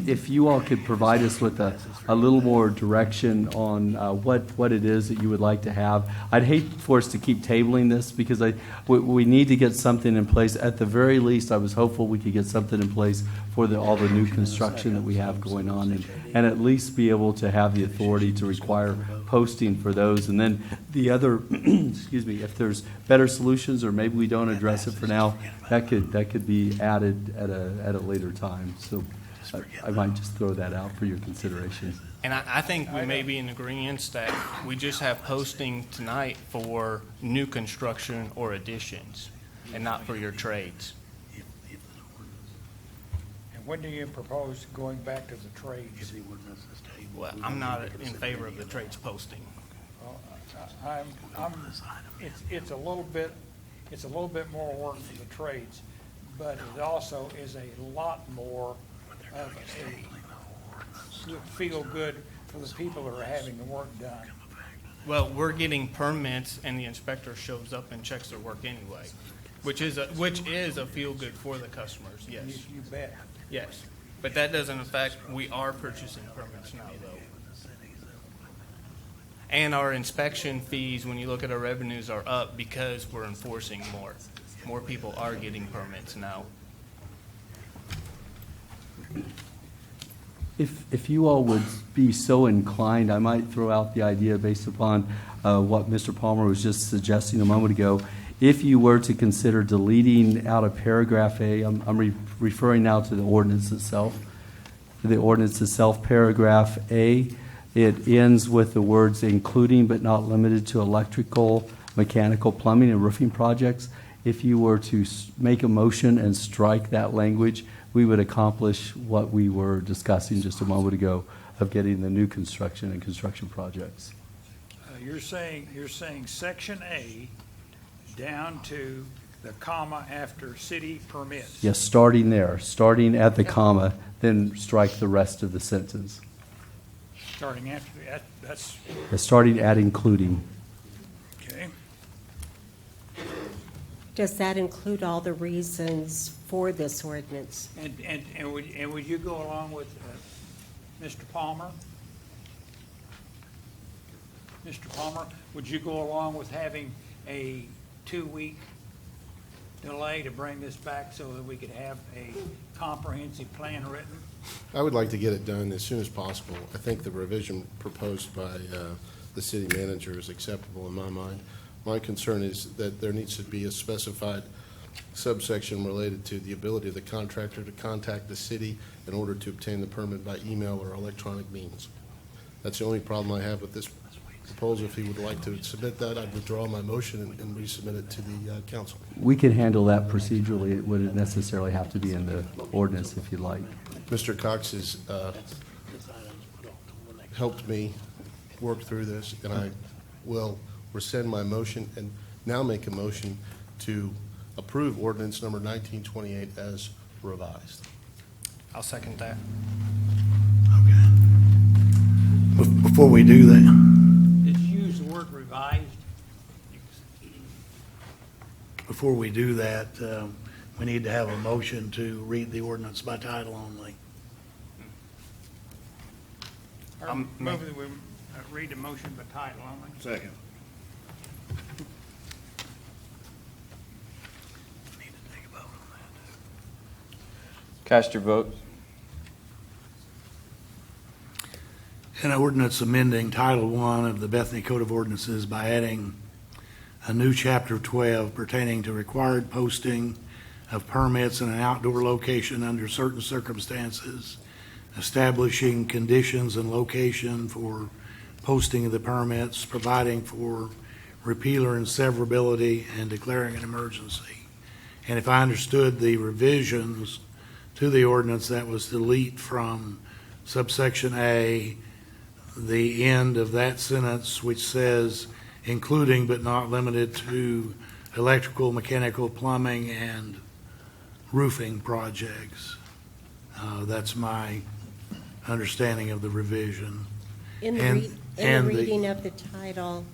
If you all could provide us with a little more direction on what it is that you would like to have. I'd hate for us to keep tabling this because we need to get something in place. At the very least, I was hopeful we could get something in place for all the new construction that we have going on and at least be able to have the authority to require posting for those. And then the other, excuse me, if there's better solutions or maybe we don't address it for now, that could be added at a later time. So I might just throw that out for your consideration. And I think we may be in agreement that we just have posting tonight for new construction or additions and not for your trades. And when do you propose going back to the trades? Well, I'm not in favor of the trades posting. It's a little bit more work for the trades, but it also is a lot more of a feel good for the people that are having the work done. Well, we're getting permits and the inspector shows up and checks their work anyway, which is a feel good for the customers, yes. You bet. Yes, but that doesn't affect, we are purchasing permits now though. And our inspection fees, when you look at our revenues, are up because we're enforcing more. More people are getting permits now. If you all would be so inclined, I might throw out the idea based upon what Mr. Palmer was just suggesting a moment ago. If you were to consider deleting out of paragraph A, I'm referring now to the ordinance itself. The ordinance itself, paragraph A, it ends with the words including but not limited to electrical, mechanical, plumbing, and roofing projects. If you were to make a motion and strike that language, we would accomplish what we were discussing just a moment ago of getting the new construction and construction projects. You're saying section A down to the comma after city permits. Yes, starting there, starting at the comma, then strike the rest of the sentence. Starting after that, that's Starting at including. okay. Does that include all the reasons for this ordinance? And would you go along with Mr. Palmer? Mr. Palmer, would you go along with having a 2-week delay to bring this back so that we could have a comprehensive plan written? I would like to get it done as soon as possible. I think the revision proposed by the city manager is acceptable in my mind. My concern is that there needs to be a specified subsection related to the ability of the contractor to contact the city in order to obtain the permit by email or electronic means. That's the only problem I have with this proposal. If he would like to submit that, I'd withdraw my motion and resubmit it to the council. We can handle that procedurally. It wouldn't necessarily have to be in the ordinance if you'd like. Mr. Cox has helped me work through this, and I will rescind my motion and now make a motion to approve ordinance number 1928 as revised. I'll second that. Okay. Before we do that, Did you use the word revised? before we do that, we need to have a motion to read the ordinance by title only. Or move that we read the motion by title only? Second. Cast your vote. An ordinance amending Title I of the Bethany Code of Ordinances by adding a new Chapter 12 pertaining to required posting of permits in an outdoor location under certain circumstances, establishing conditions and location for posting of the permits, providing for repealer and severability, and declaring an emergency. And if I understood the revisions to the ordinance, that was delete from subsection A, the end of that sentence, which says, including but not limited to electrical, mechanical, plumbing, and roofing projects. That's my understanding of the revision. In the, And- in and the the- reading of the title,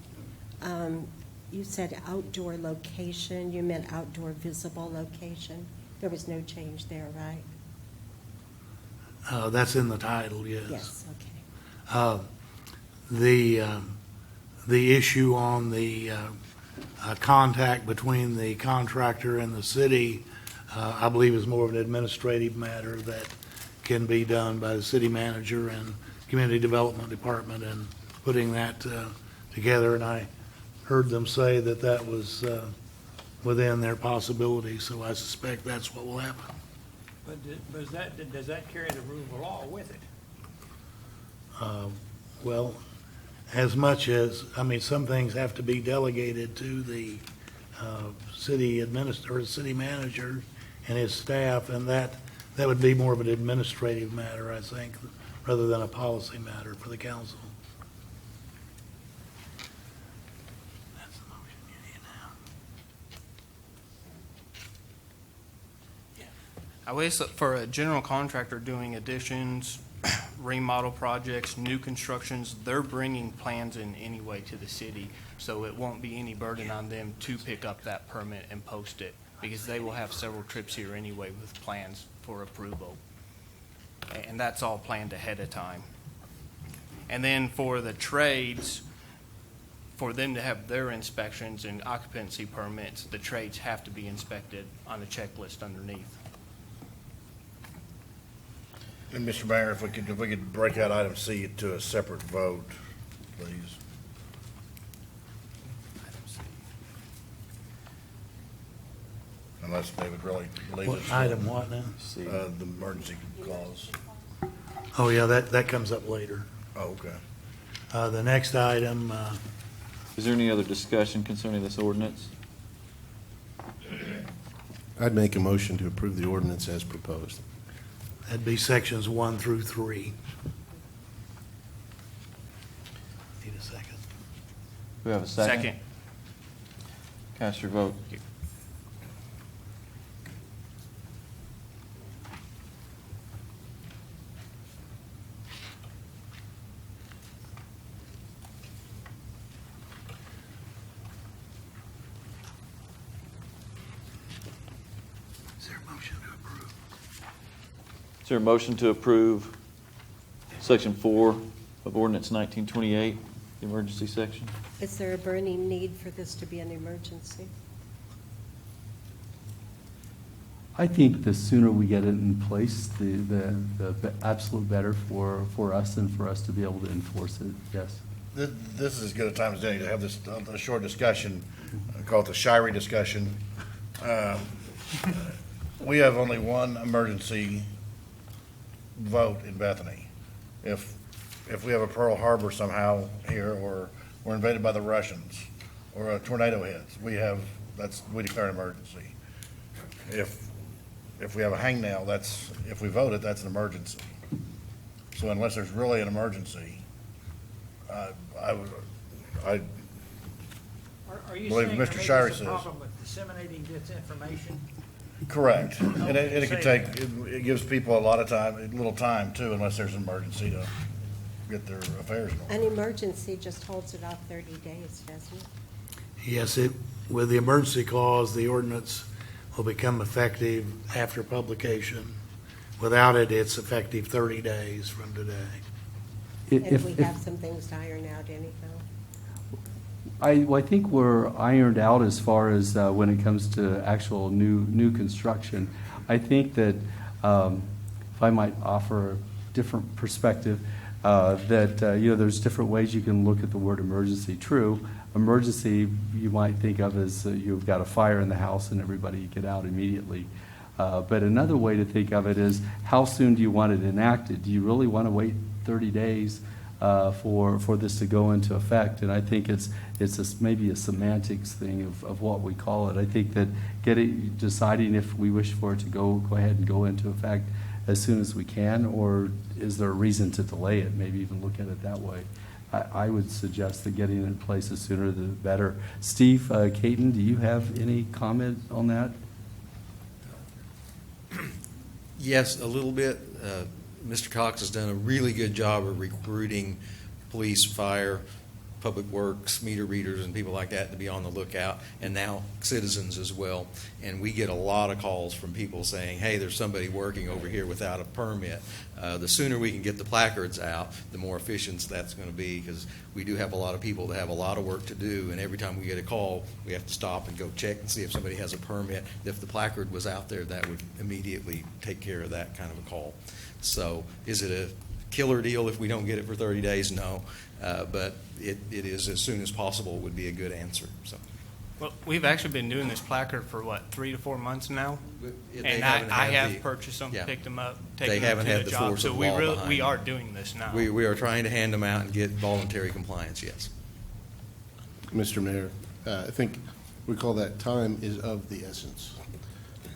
you said outdoor location, you meant outdoor visible location. There was no change there, right? That's in the title, yes. Yes, okay. The issue on the contact between the contractor and the city, I believe is more of an administrative matter that can be done by the city manager and community development department and putting that together. And I heard them say that that was within their possibility, so I suspect that's what will happen. But does that carry the rule of law with it? Well, as much as, I mean, some things have to be delegated to the city manager and his staff, and that would be more of an administrative matter, I think, rather than a policy matter for the council. That's the motion you need now. I wish that for a general contractor doing additions, remodel projects, new constructions, they're bringing plans in anyway to the city, so it won't be any burden on them to pick up that permit and post it, because they will have several trips here anyway with plans for approval. And that's all planned ahead of time. And then for the trades, for them to have their inspections and occupancy permits, the trades have to be inspected on a checklist underneath. And Mr. Mayor, if we could break out item C to a separate vote, please. Unless they would really leave What, us. item what now? The emergency clause. Oh, yeah, that comes up later. Oh, okay. The next item, Is there any other discussion concerning this ordinance? I'd make a motion to approve the ordinance as proposed. that'd be sections 1 through 3. Need a second. Do we have a second? Second. Cast your vote. Is there a motion to approve? Is there a motion to approve Section 4 of Ordinance 1928, the emergency section? Is there a burning need for this to be an emergency? I think the sooner we get it in place, the absolute better for us and for us to be able to enforce it, yes. This is as good a time as any to have this, a short discussion, I call it the Shirey discussion. We have only one emergency vote in Bethany. If we have a Pearl Harbor somehow here, or we're invaded by the Russians, or a tornado hits, we declare an emergency. If we have a hangnail, if we vote it, that's an emergency. So unless there's really an emergency, I Are you believe saying Mr. there may Shirey be some says. problem with disseminating this information? Correct. And it could Say take, it gives people a little time too, unless there's an emergency to get their affairs going. An emergency just holds it off 30 days, doesn't it? Yes, with the emergency clause, the ordinance will become effective after publication. Without it, it's effective 30 days from today. And we have some things to iron out anyhow. I think we're ironed out as far as when it comes to actual new construction. I think that if I might offer a different perspective, that there's different ways you can look at the word emergency. True, emergency you might think of as you've got a fire in the house and everybody get out immediately. But another way to think of it is how soon do you want it enacted? Do you really want to wait 30 days for this to go into effect? And I think it's maybe a semantics thing of what we call it. I think that deciding if we wish for it to go ahead and go into effect as soon as we can, or is there a reason to delay it? Maybe even look at it that way. I would suggest that getting it in place the sooner the better. Steve, Caton, do you have any comment on that? Yes, a little bit. Mr. Cox has done a really good job of recruiting police, fire, public works, meter readers, and people like that to be on the lookout, and now citizens as well. And we get a lot of calls from people saying, hey, there's somebody working over here without a permit. The sooner we can get the placards out, the more efficient that's going to be, because we do have a lot of people that have a lot of work to do, and every time we get a call, we have to stop and go check and see if somebody has a permit. If the placard was out there, that would immediately take care of that kind of a call. So is it a killer deal if we don't get it for 30 days? No. But it is, as soon as possible would be a good answer. So. Well, we've actually been doing this placard for, 3 to 4 months now? They And haven't I had have the- purchased them, yeah. picked them up, They taken them haven't to had the the job. force So of we law really, behind we them. are doing this now. We are trying to hand them out and get voluntary compliance, yes. Mr. Mayor, I think we call that time is of the essence.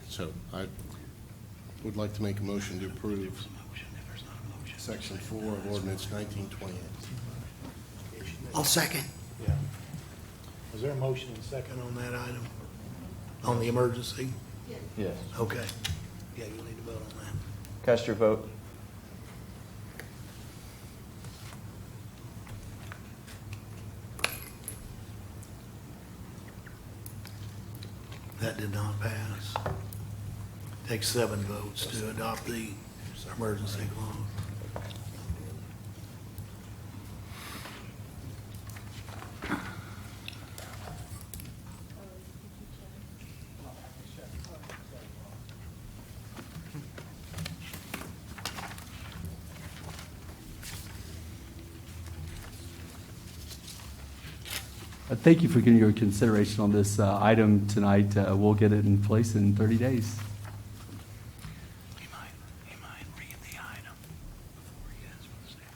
So I would like to make a motion to approve Section 4 of Ordinance 1928. I'll second. Was there a motion and second on that item? On the emergency? Yes. Okay. Yeah, you'll need to vote on that. Cast your vote. That did not pass. Takes 7 votes to adopt the emergency clause. Thank you for getting your consideration on this item tonight. We'll get it in place in 30 days. You might read the item before he gets from the staff.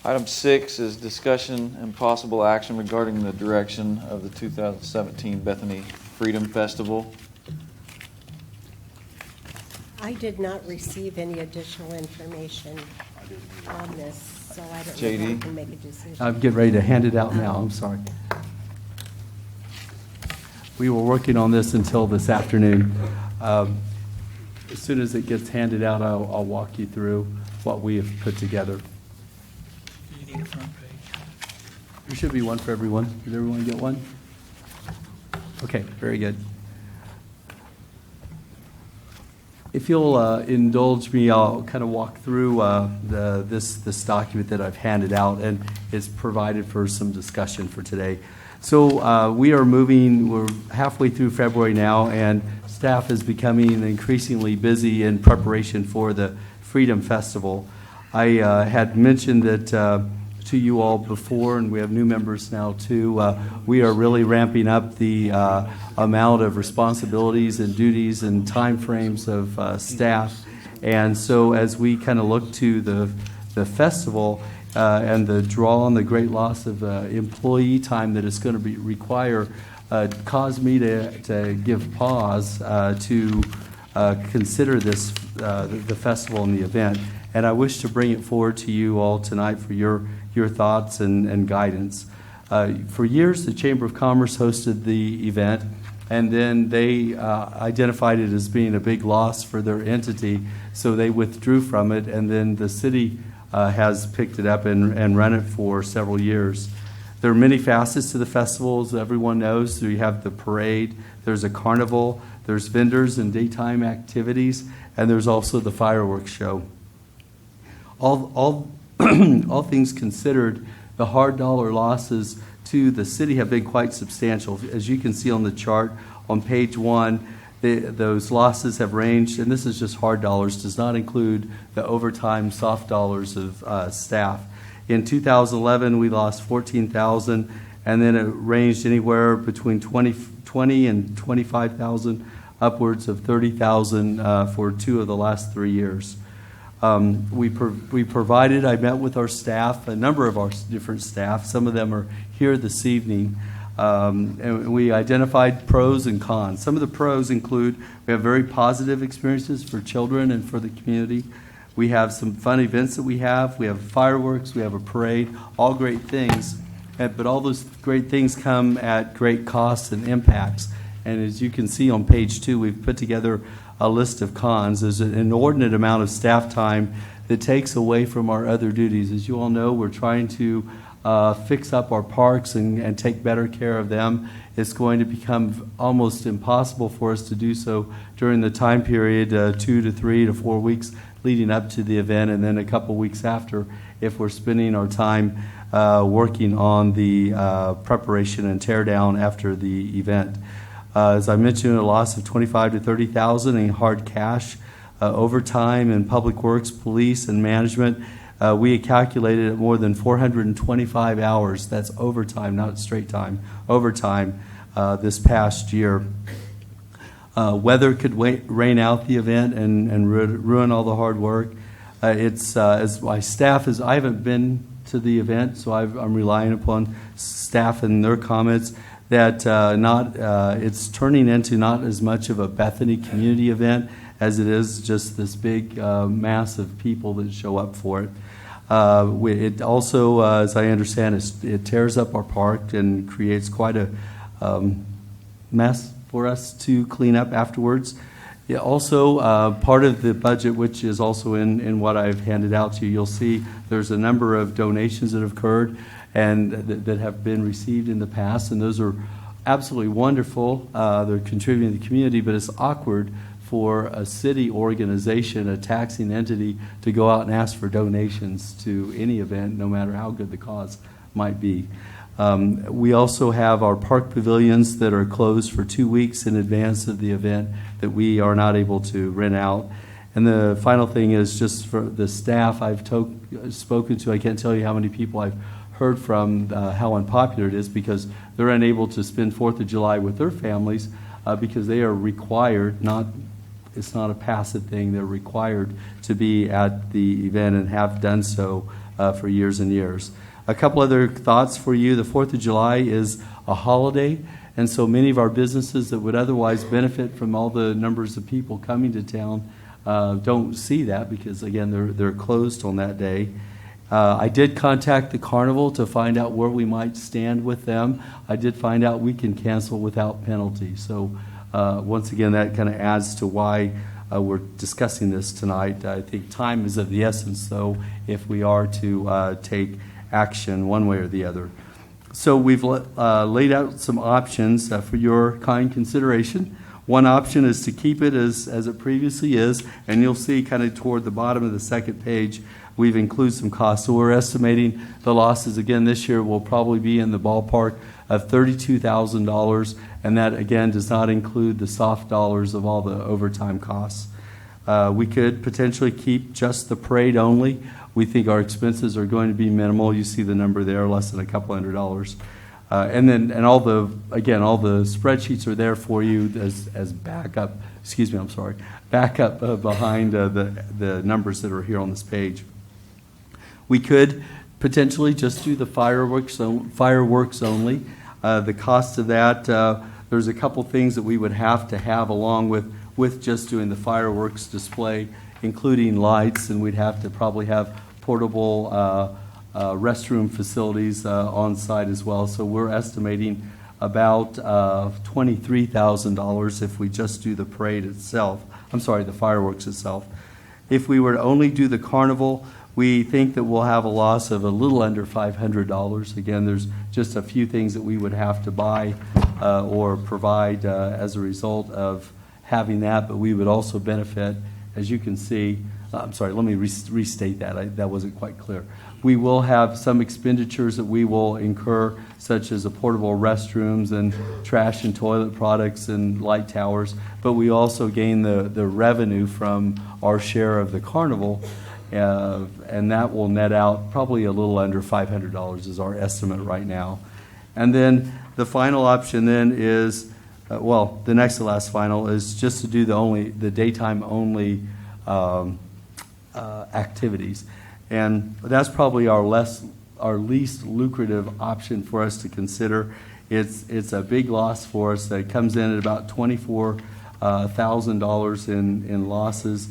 Item 6 is discussion and possible action regarding the direction of the 2017 Bethany Freedom Festival. I did not receive any additional information on this, so I don't know if JD? I can make a decision. I'm getting ready to hand it out now. I'm sorry. We were working on this until this afternoon. As soon as it gets handed out, I'll walk you through what we have put together. You need a front page. There should be one for everyone. Did everyone get one? Okay, very good. If you'll indulge me, I'll kind of walk through this document that I've handed out, and it's provided for some discussion for today. So we're halfway through February now, and staff is becoming increasingly busy in preparation for the Freedom Festival. I had mentioned that to you all before, and we have new members now too. We are really ramping up the amount of responsibilities and duties and timeframes of staff. And so as we kind of look to the festival and the draw on the great loss of employee time that is going to require, caused me to give pause to consider this, the festival and the event. And I wish to bring it forward to you all tonight for your thoughts and guidance. For years, the Chamber of Commerce hosted the event, and then they identified it as being a big loss for their entity, so they withdrew from it, and then the city has picked it up and run it for several years. There are many facets to the festival, as everyone knows. So you have the parade, there's a carnival, there's vendors and daytime activities, and there's also the fireworks show. All things considered, the hard dollar losses to the city have been quite substantial. As you can see on the chart on page 1, those losses have ranged, and this is just hard dollars, does not include the overtime soft dollars of staff. In 2011, we lost $14,000, and then it ranged anywhere between $20,000 and $25,000, upwards of $30,000 for 2 of the last 3 years. We provided, I met with our staff, a number of our different staff. Some of them are here this evening. And we identified pros and cons. Some of the pros include we have very positive experiences for children and for the community. We have some fun events that we have. We have fireworks, we have a parade, all great things. But all those great things come at great costs and impacts. And as you can see on page 2, we've put together a list of cons. There's an inordinate amount of staff time that takes away from our other duties. As you all know, we're trying to fix up our parks and take better care of them. It's going to become almost impossible for us to do so during the time period 2 to 3 to 4 weeks leading up to the event, and then a couple weeks after if we're spending our time working on the preparation and tear down after the event. As I mentioned, a loss of $25,000 to $30,000 in hard cash. Overtime in public works, police, and management, we had calculated at more than 425 hours. That's overtime, not straight time. Overtime this past year. Weather could rain out the event and ruin all the hard work. As my staff I haven't been to the event, so I'm relying upon staff and their comments that it's turning into not as much of a Bethany community event as it is just this big mass of people that show up for it. It also, as I understand, it tears up our park and creates quite a mess for us to clean up afterwards. Yeah, also, part of the budget, which is also in what I've handed out to you, you'll see there's a number of donations that have occurred and that have been received in the past, and those are absolutely wonderful. They're contributing to the community, but it's awkward for a city organization, a taxing entity, to go out and ask for donations to any event, no matter how good the cause might be. We also have our park pavilions that are closed for 2 weeks in advance of the event that we are not able to rent out. And the final thing is just for the staff I've spoken to. I can't tell you how many people I've heard from how unpopular it is because they're unable to spend 4th of July with their families because they are required, it's not a passive thing, they're required to be at the event and have done so for years and years. A couple other thoughts for you. The 4th of July is a holiday, and so many of our businesses that would otherwise benefit from all the numbers of people coming to town don't see that because, again, they're closed on that day. I did contact the carnival to find out where we might stand with them. I did find out we can cancel without penalty. So once again, that kind of adds to why we're discussing this tonight. I think time is of the essence, though, if we are to take action one way or the other. So we've laid out some options for your kind consideration. One option is to keep it as it previously is, and you'll see kind of toward the bottom of the second page, we've included some costs. So we're estimating the losses again this year will probably be in the ballpark of $32,000, and that again does not include the soft dollars of all the overtime costs. We could potentially keep just the parade only. We think our expenses are going to be minimal. You see the number there, less than a couple $100. And all the spreadsheets are there for you as backup. Backup behind the numbers that are here on this page. We could potentially just do the fireworks only. The cost of that, there's a couple things that we would have to have along with just doing the fireworks display, including lights, and we'd have to probably have portable restroom facilities on site as well. So we're estimating about $23,000 if we just do the parade itself. The fireworks itself. If we were to only do the carnival, we think that we'll have a loss of a little under $500. Again, there's just a few things that we would have to buy or provide as a result of having that, but we would also benefit, as you can see. Let me restate that. That wasn't quite clear. We will have some expenditures that we will incur, such as portable restrooms and trash and toilet products and light towers, but we also gain the revenue from our share of the carnival, and that will net out probably a little under $500 is our estimate right now. And then the final option then is, the next to last final is just to do the daytime only activities, and that's probably our least lucrative option for us to consider. It's a big loss for us. That comes in at about $24,000 in losses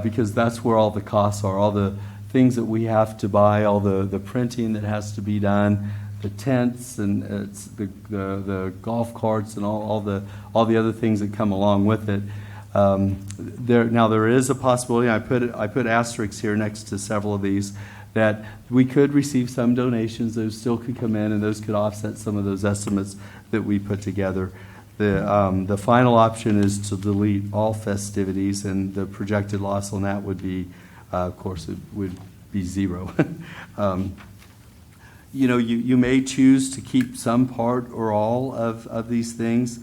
because that's where all the costs are, all the things that we have to buy, all the printing that has to be done, the tents and the golf carts and all the other things that come along with it. There is a possibility. I put asterisks here next to several of these, that we could receive some donations. Those still could come in, and those could offset some of those estimates that we put together. The final option is to delete all festivities, and the projected loss on that would be, of course, it would be zero. You may choose to keep some part or all of these things,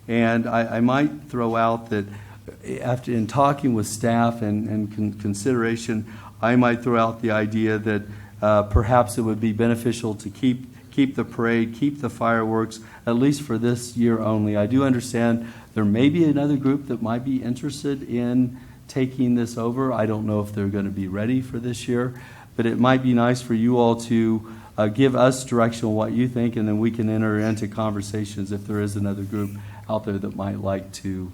and I might throw out that after in talking with staff and consideration, I might throw out the idea that perhaps it would be beneficial to keep the parade, keep the fireworks, at least for this year only. I do understand there may be another group that might be interested in taking this over. I don't know if they're going to be ready for this year, but it might be nice for you all to give us direction on what you think, and then we can enter into conversations if there is another group out there that might like to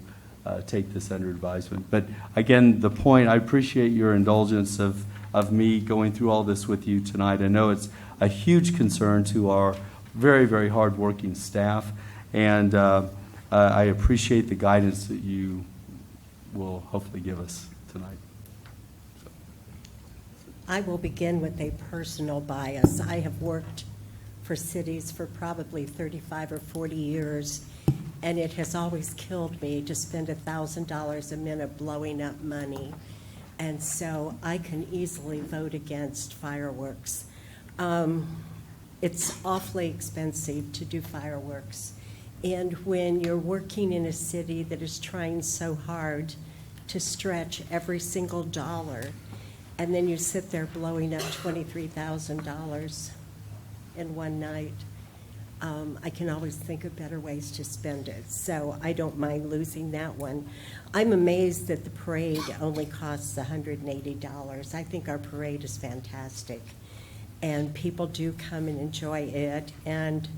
take this under advisement. But again, the point, I appreciate your indulgence of me going through all this with you tonight. I know it's a huge concern to our very, very hardworking staff, and I appreciate the guidance that you will hopefully give us tonight. I will begin with a personal bias. I have worked for cities for probably 35 or 40 years, and it has always killed me to spend $1,000 a minute blowing up money. And so I can easily vote against fireworks. It's awfully expensive to do fireworks. And when you're working in a city that is trying so hard to stretch every single dollar, and then you sit there blowing up $23,000 in one night, I can always think of better ways to spend it. So I don't mind losing that one. I'm amazed that the parade only costs $180. I think our parade is fantastic, and people do come and enjoy it. And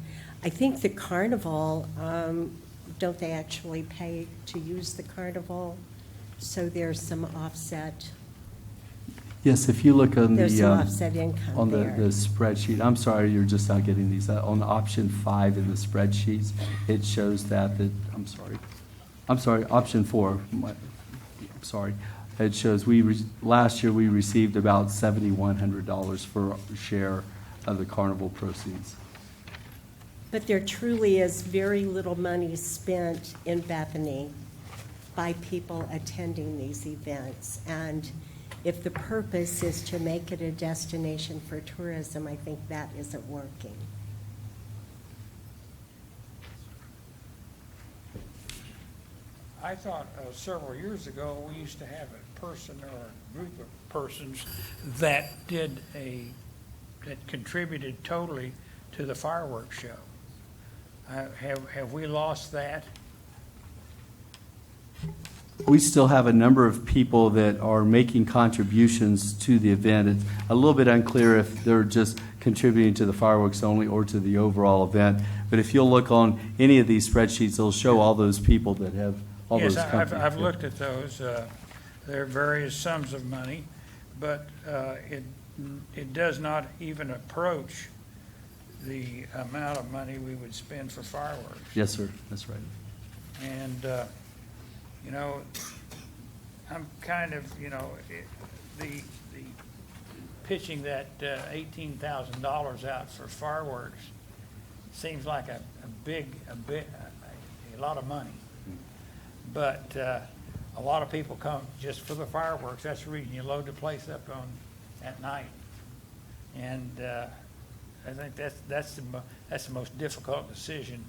I think the carnival, don't they actually pay to use the carnival? So there's some offset. Yes, if you look on There's some offset income on the there. spreadsheet, I'm sorry, you're just not getting these. On option 5 in the spreadsheets, it shows that, I'm sorry, option 4, I'm sorry. It shows last year we received about $7,100 for a share of the carnival proceeds. But there truly is very little money spent in Bethany by people attending these events. And if the purpose is to make it a destination for tourism, I think that isn't working. I thought several years ago, we used to have a person or a group of persons that contributed totally to the fireworks show. Have we lost that? We still have a number of people that are making contributions to the event. It's a little bit unclear if they're just contributing to the fireworks only or to the overall event. But if you'll look on any of these spreadsheets, it'll show all those people that have all those companies. Yes, I've looked at those. There are various sums of money, but it does not even approach the amount of money we would spend for fireworks. Yes, sir, that's right. And I'm kind of, the pitching that $18,000 out for fireworks seems like a lot of money. But a lot of people come just for the fireworks. That's the reason you load the place up at night. And I think that's the most difficult decision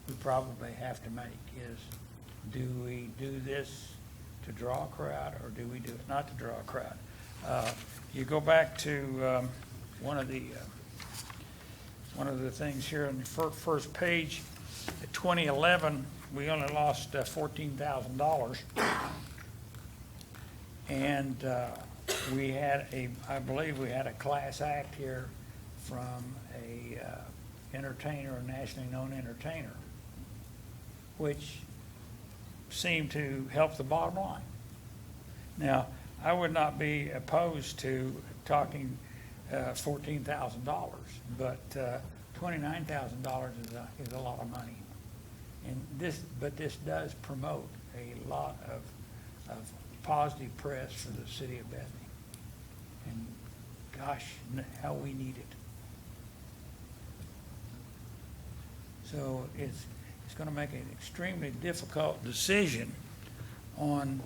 we probably have to make is, do we do this to draw a crowd, or do we do it not to draw a crowd? You go back to one of the things here on the first page. In 2011, we only lost $14,000, and I believe we had a class act here from a entertainer, a nationally known entertainer, which seemed to help the bottom line. Now, I would not be opposed to talking $14,000, but $29,000 is a lot of money. And this does promote a lot of positive press for the city of Bethany. And gosh, how we need it. So it's going to make an extremely difficult decision on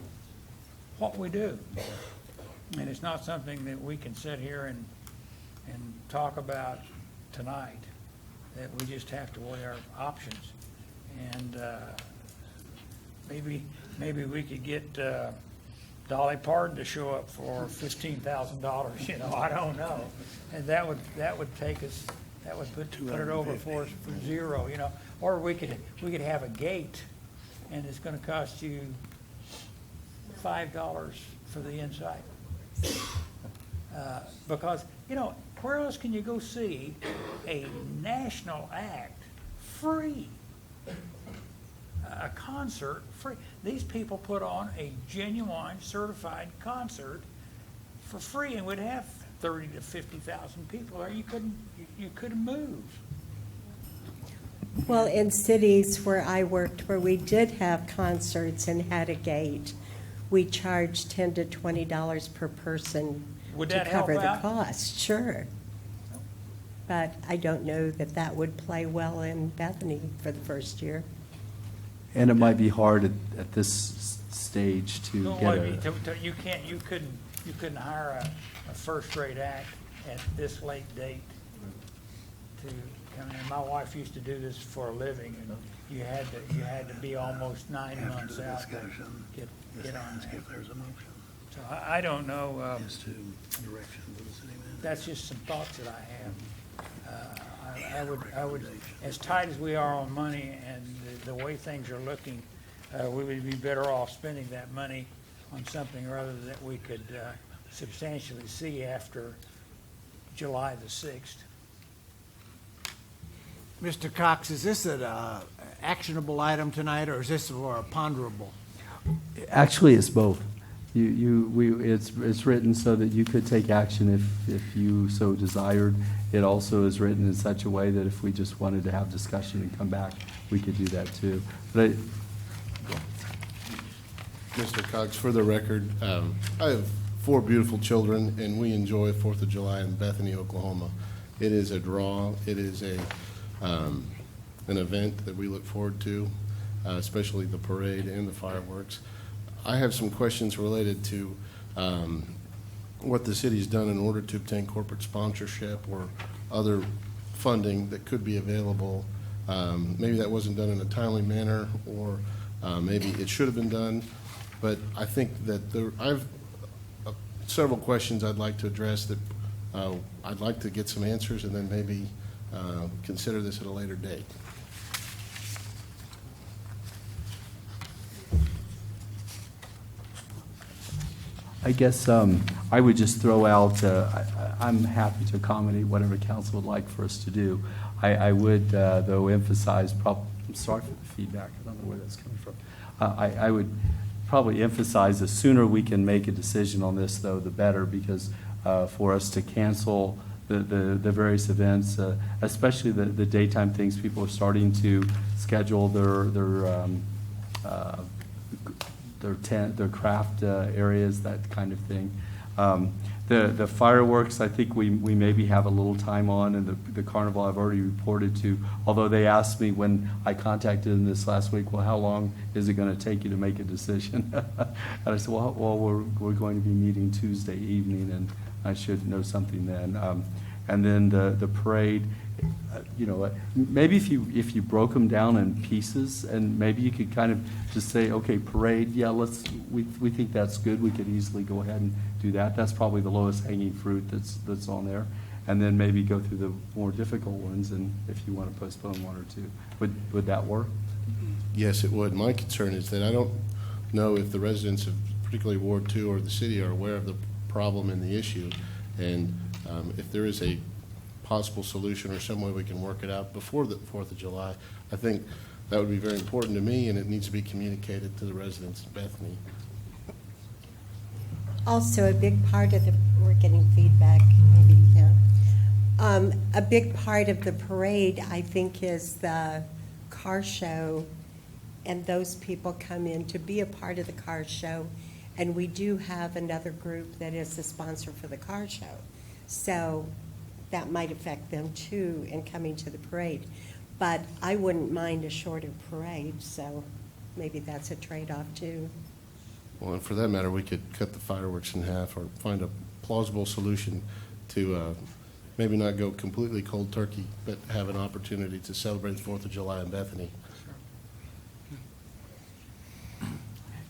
what we do. And it's not something that we can sit here and talk about tonight, that we just have to weigh our options. And maybe we could get Dolly Parton to show up for $15,000, you know, I don't know. And that would take us, that would put it over for us for zero, you know. Or we could have a gate, and it's gonna cost you $5 for the inside. Because, you know, where else can you go see a national act free? A concert free. These people put on a genuine certified concert for free, and would have 30 to 50,000 people there. You couldn't move. Well, in cities where I worked, where we did have concerts and had a gate, we charged $10 to $20 per person Would to that help cover the out? cost. Sure. But I don't know that that would play well in Bethany for the first year. And it might be hard at this stage to No, get you couldn't hire a first-rate act at this late date to come in. My wife used to do this for a living, and you had to be almost 9 months out to get on that. If there's a motion, So I don't know, as to direction of the city manager. that's just some thoughts that I have. I would, as tight as we are on money and the way things are looking, we would be better off spending that money on something rather that we could substantially see after July the 6th. Mr. Cox, is this an actionable item tonight, or is this more a ponderable? Actually, it's both. It's written so that you could take action if you so desired. It also is written in such a way that if we just wanted to have discussion and come back, we could do that too. But Mr. Cox, for the record, I have 4 beautiful children, and we enjoy 4th of July in Bethany, Oklahoma. It is a draw. It is an event that we look forward to, especially the parade and the fireworks. I have some questions related to what the city's done in order to obtain corporate sponsorship or other funding that could be available. Maybe that wasn't done in a timely manner, or maybe it should have been done. But I think that I've several questions I'd like to address that I'd like to get some answers, and then maybe consider this at a later date. I guess I would just throw out, I'm happy to accommodate whatever council would like for us to do. I would, though, emphasize, I'm sorry for the feedback, I don't know where that's coming from. I would probably emphasize the sooner we can make a decision on this, though, the better, because for us to cancel the various events, especially the daytime things, people are starting to schedule their tent, their craft areas, that kind of thing. The fireworks, I think we maybe have a little time on, and the carnival I've already reported to, although they asked me when I contacted them this last week, well, how long is it going to take you to make a decision? And I said, well, we're going to be meeting Tuesday evening, and I should know something then. And then the parade, maybe if you broke them down in pieces, and maybe you could kind of just say, okay, parade, yeah, we think that's good. We could easily go ahead and do that. That's probably the lowest hanging fruit that's on there. And then maybe go through the more difficult ones, and if you want to postpone one or two. Would that work? Yes, it would. My concern is that I don't know if the residents of particularly Ward 2 or the city are aware of the problem and the issue. And if there is a possible solution or some way we can work it out before the 4th of July, I think that would be very important to me, and it needs to be communicated to the residents of Bethany. Also, a big part of the, we're getting feedback, maybe, yeah. A big part of the parade, I think, is the car show, and those people come in to be a part of the car show. And we do have another group that is the sponsor for the car show. So that might affect them too in coming to the parade. But I wouldn't mind a shorter parade, so maybe that's a trade-off too. Well, and for that matter, we could cut the fireworks in half or find a plausible solution to maybe not go completely cold turkey, but have an opportunity to celebrate the 4th of July in Bethany.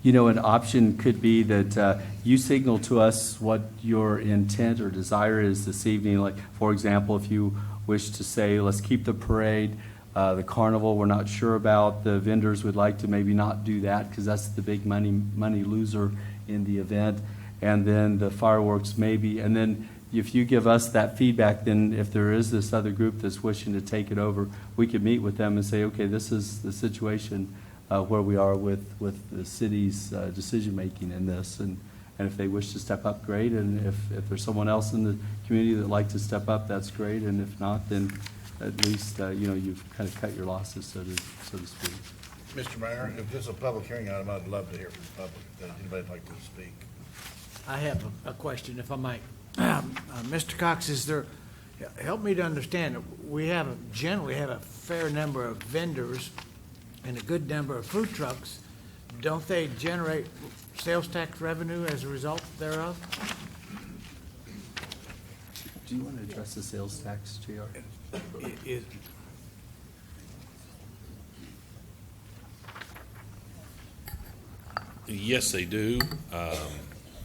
You know, an option could be that you signal to us what your intent or desire is this evening. Like, for example, if you wish to say, let's keep the parade, the carnival we're not sure about, the vendors would like to maybe not do that because that's the big money loser in the event, and then the fireworks maybe, and then if you give us that feedback, then if there is this other group that's wishing to take it over, we could meet with them and say, okay, this is the situation where we are with the city's decision-making in this. And if they wish to step up, great. And if there's someone else in the community that'd like to step up, that's great. And if not, then at least, you've kind of cut your losses, so to speak. Mr. Mayor, if this is a public hearing item, I'd love to hear from the public. Does anybody like to speak? I have a question, if I might. Mr. Cox, help me to understand, we generally have a fair number of vendors and a good number of food trucks. Don't they generate sales tax revenue as a result thereof? Do you want to address the sales tax, JR? Yes, they do.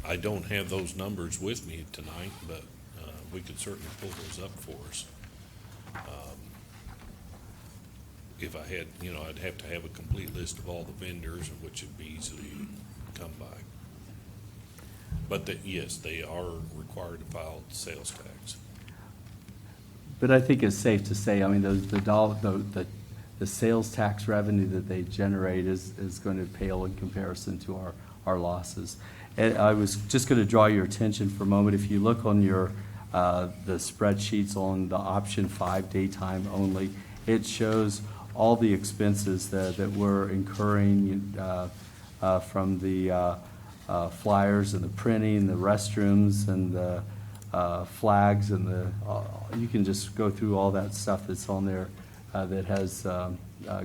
I don't have those numbers with me tonight, but we could certainly pull those up for us. If I had, I'd have to have a complete list of all the vendors, which would be easily come by. But yes, they are required to file sales tax. But I think it's safe to say, the sales tax revenue that they generate is going to pale in comparison to our losses. And I was just going to draw your attention for a moment. If you look on your the spreadsheets on the option 5 daytime only, it shows all the expenses that we're incurring from the flyers and the printing, the restrooms and the flags and you can just go through all that stuff that's on there that has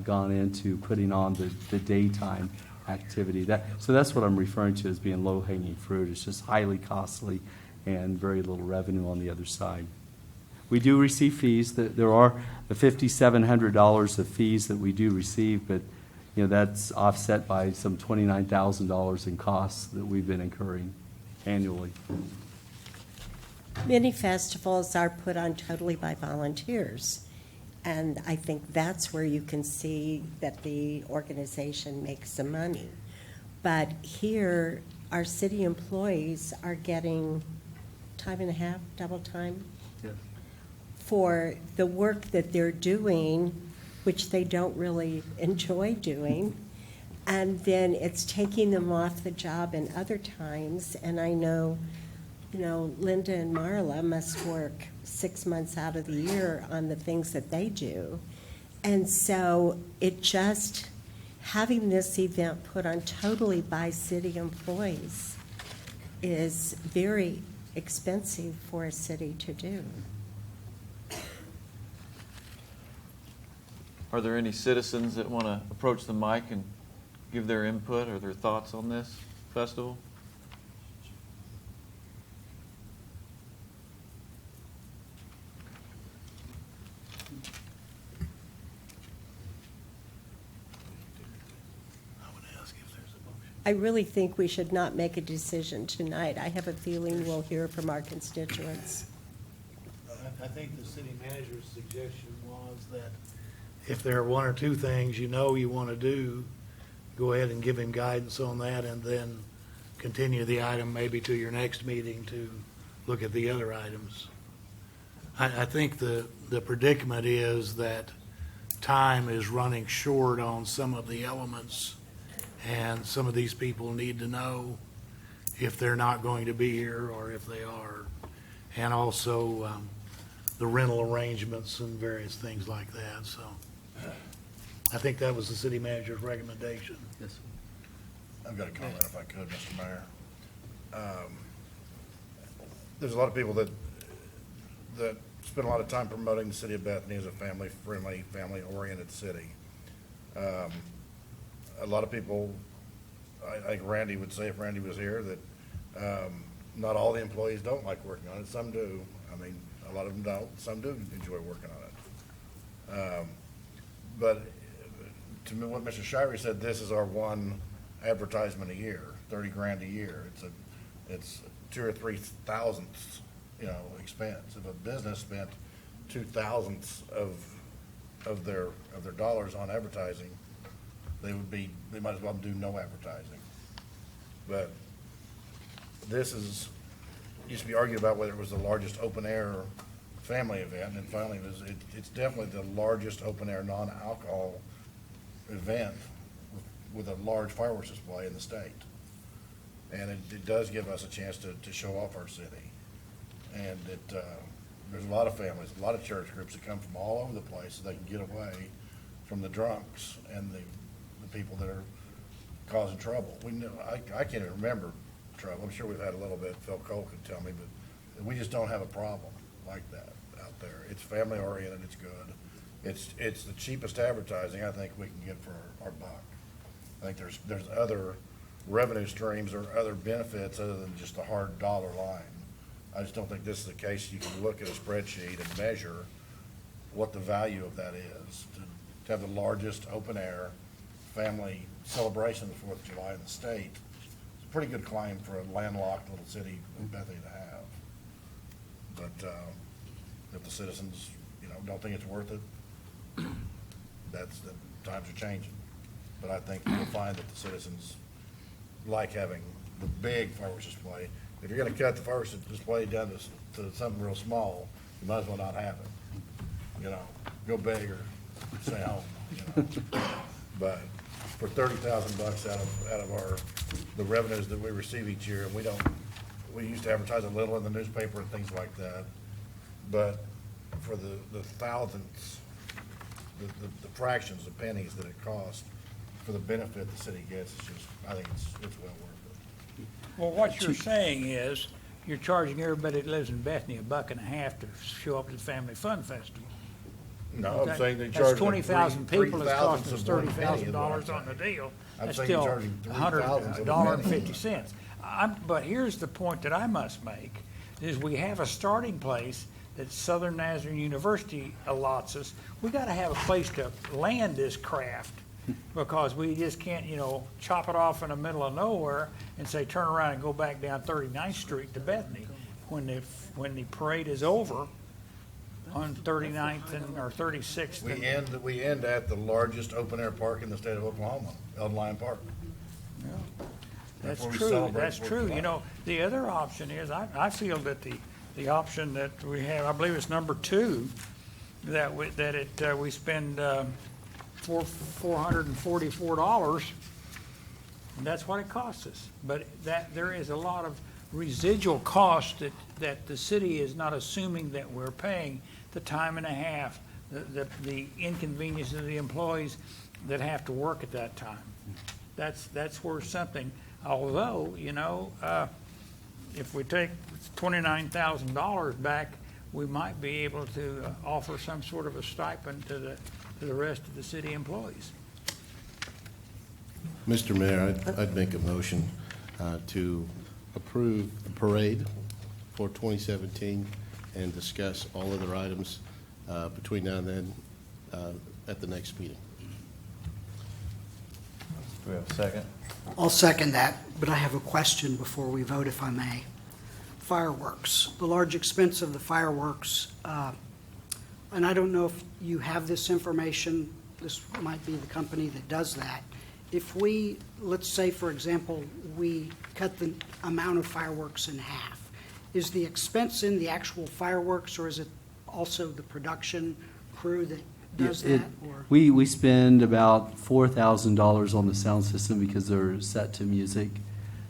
gone into putting on the daytime activity. So that's what I'm referring to as being low-hanging fruit. It's just highly costly and very little revenue on the other side. We do receive fees. There are the $5,700 of fees that we do receive, but that's offset by some $29,000 in costs that we've been incurring annually. Many festivals are put on totally by volunteers, and I think that's where you can see that the organization makes some money. But here, our city employees are getting time and a half, double time, Yes. for the work that they're doing, which they don't really enjoy doing. And then it's taking them off the job in other times. And I know, Linda and Marla must work 6 months out of the year on the things that they do. And so having this event put on totally by city employees is very expensive for a city to do. Are there any citizens that want to approach the mic and give their input or their thoughts on this festival? I really think we should not make a decision tonight. I have a feeling we'll hear from our constituents. I think the city manager's suggestion was that if there are one or two things you want to do, go ahead and give him guidance on that and then continue the item maybe to your next meeting to look at the other items. I think the predicament is that time is running short on some of the elements, and some of these people need to know if they're not going to be here or if they are. And also the rental arrangements and various things like that. So I think that was the city manager's recommendation. Yes. I've got a comment if I could, Mr. Mayor. There's a lot of people that spend a lot of time promoting the city of Bethany as a family-friendly, family-oriented city. A lot of people, I think Randy would say if Randy was here, that not all the employees don't like working on it. Some do. I mean, a lot of them don't. Some do enjoy working on it. But to me, what Mr. Shirey said, this is our one advertisement a year, 30 grand a year. It's 2 or 3 thousandths, expense. If a business spent 2 thousandths of their dollars on advertising, they might as well do no advertising. But this used to be argued about whether it was the largest open air family event, and finally it's definitely the largest open air non-alcohol event with a large fireworks display in the state. And it does give us a chance to show off our city. And there's a lot of families, a lot of church groups that come from all over the place so they can get away from the drunks and the people that are causing trouble. I can't even remember trouble. I'm sure we've had a little bit. Phil Cole could tell me, but we just don't have a problem like that out there. It's family oriented. It's good. It's the cheapest advertising I think we can get for our buck. I think there's other revenue streams or other benefits other than just a hard dollar line. I just don't think this is the case. You can look at a spreadsheet and measure what the value of that is. To have the largest open air family celebration of the 4th of July in the state, it's a pretty good claim for a landlocked little city of Bethany to have. But if the citizens, don't think it's worth it, the times are changing. But I think you'll find that the citizens like having the big fireworks display. If you're going to cut the fireworks display down to something real small, you might as well not have it. Go big or stay home. But for $30,000 out of the revenues that we receive each year, and we used to advertise a little in the newspaper and things like that, but for the thousandths, the fractions, the pennies that it costs for the benefit the city gets, I think it's well worth it. Well, what you're saying is, you're charging everybody that lives in Bethany $1.50 to show up to the Family Fun Festival. No, I'm saying they That's charge 20,000 people, it's costing us $30,000 $30,000 on the deal. I'm That's saying still you're charging $100.50. But here's the point that I must make, is we have a starting place that Southern Nazarene University allots us. We gotta have a place to land this craft, because we just can't, chop it off in the middle of nowhere and say, turn around and go back down 39th Street to Bethany when the parade is over on 39th or 36th. We end at the largest open air park in the state of Oklahoma, Eldline Park. Yeah. That's That's where we true, celebrate that's 4th of true. July. The other option is, I feel that the option that we have, I believe it's number 2, that we spend $444, and that's what it costs us. But there is a lot of residual cost that the city is not assuming that we're paying, the time and a half, the inconvenience of the employees that have to work at that time. That's worth something. Although, if we take $29,000 back, we might be able to offer some sort of a stipend to the rest of the city employees. Mr. Mayor, I'd make a motion to approve the parade for 2017 and discuss all other items between now and then at the next meeting. Do we have a second? I'll second that, but I have a question before we vote, if I may. Fireworks, the large expense of the fireworks, and I don't know if you have this information, this might be the company that does that. If we, let's say, for example, we cut the amount of fireworks in half, is the expense in the actual fireworks, or is it also the production crew that does that? Or? We spend about $4,000 on the sound system because they're set to music.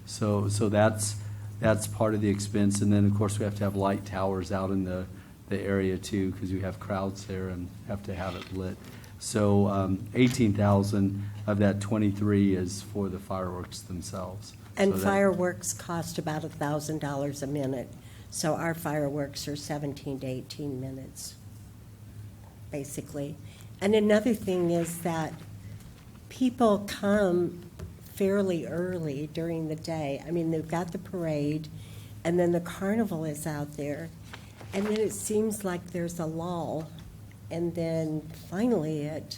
So that's That's part of the expense. And then, of course, we have to have light towers out in the area too, because we have crowds there and have to have it lit. So 18,000 of that 23 is for the fireworks themselves. And So that- fireworks cost about $1,000 a minute. So our fireworks are 17 to 18 minutes, basically. And another thing is that people come fairly early during the day. I mean, they've got the parade, and then the carnival is out there. And then it seems like there's a lull. And then finally at,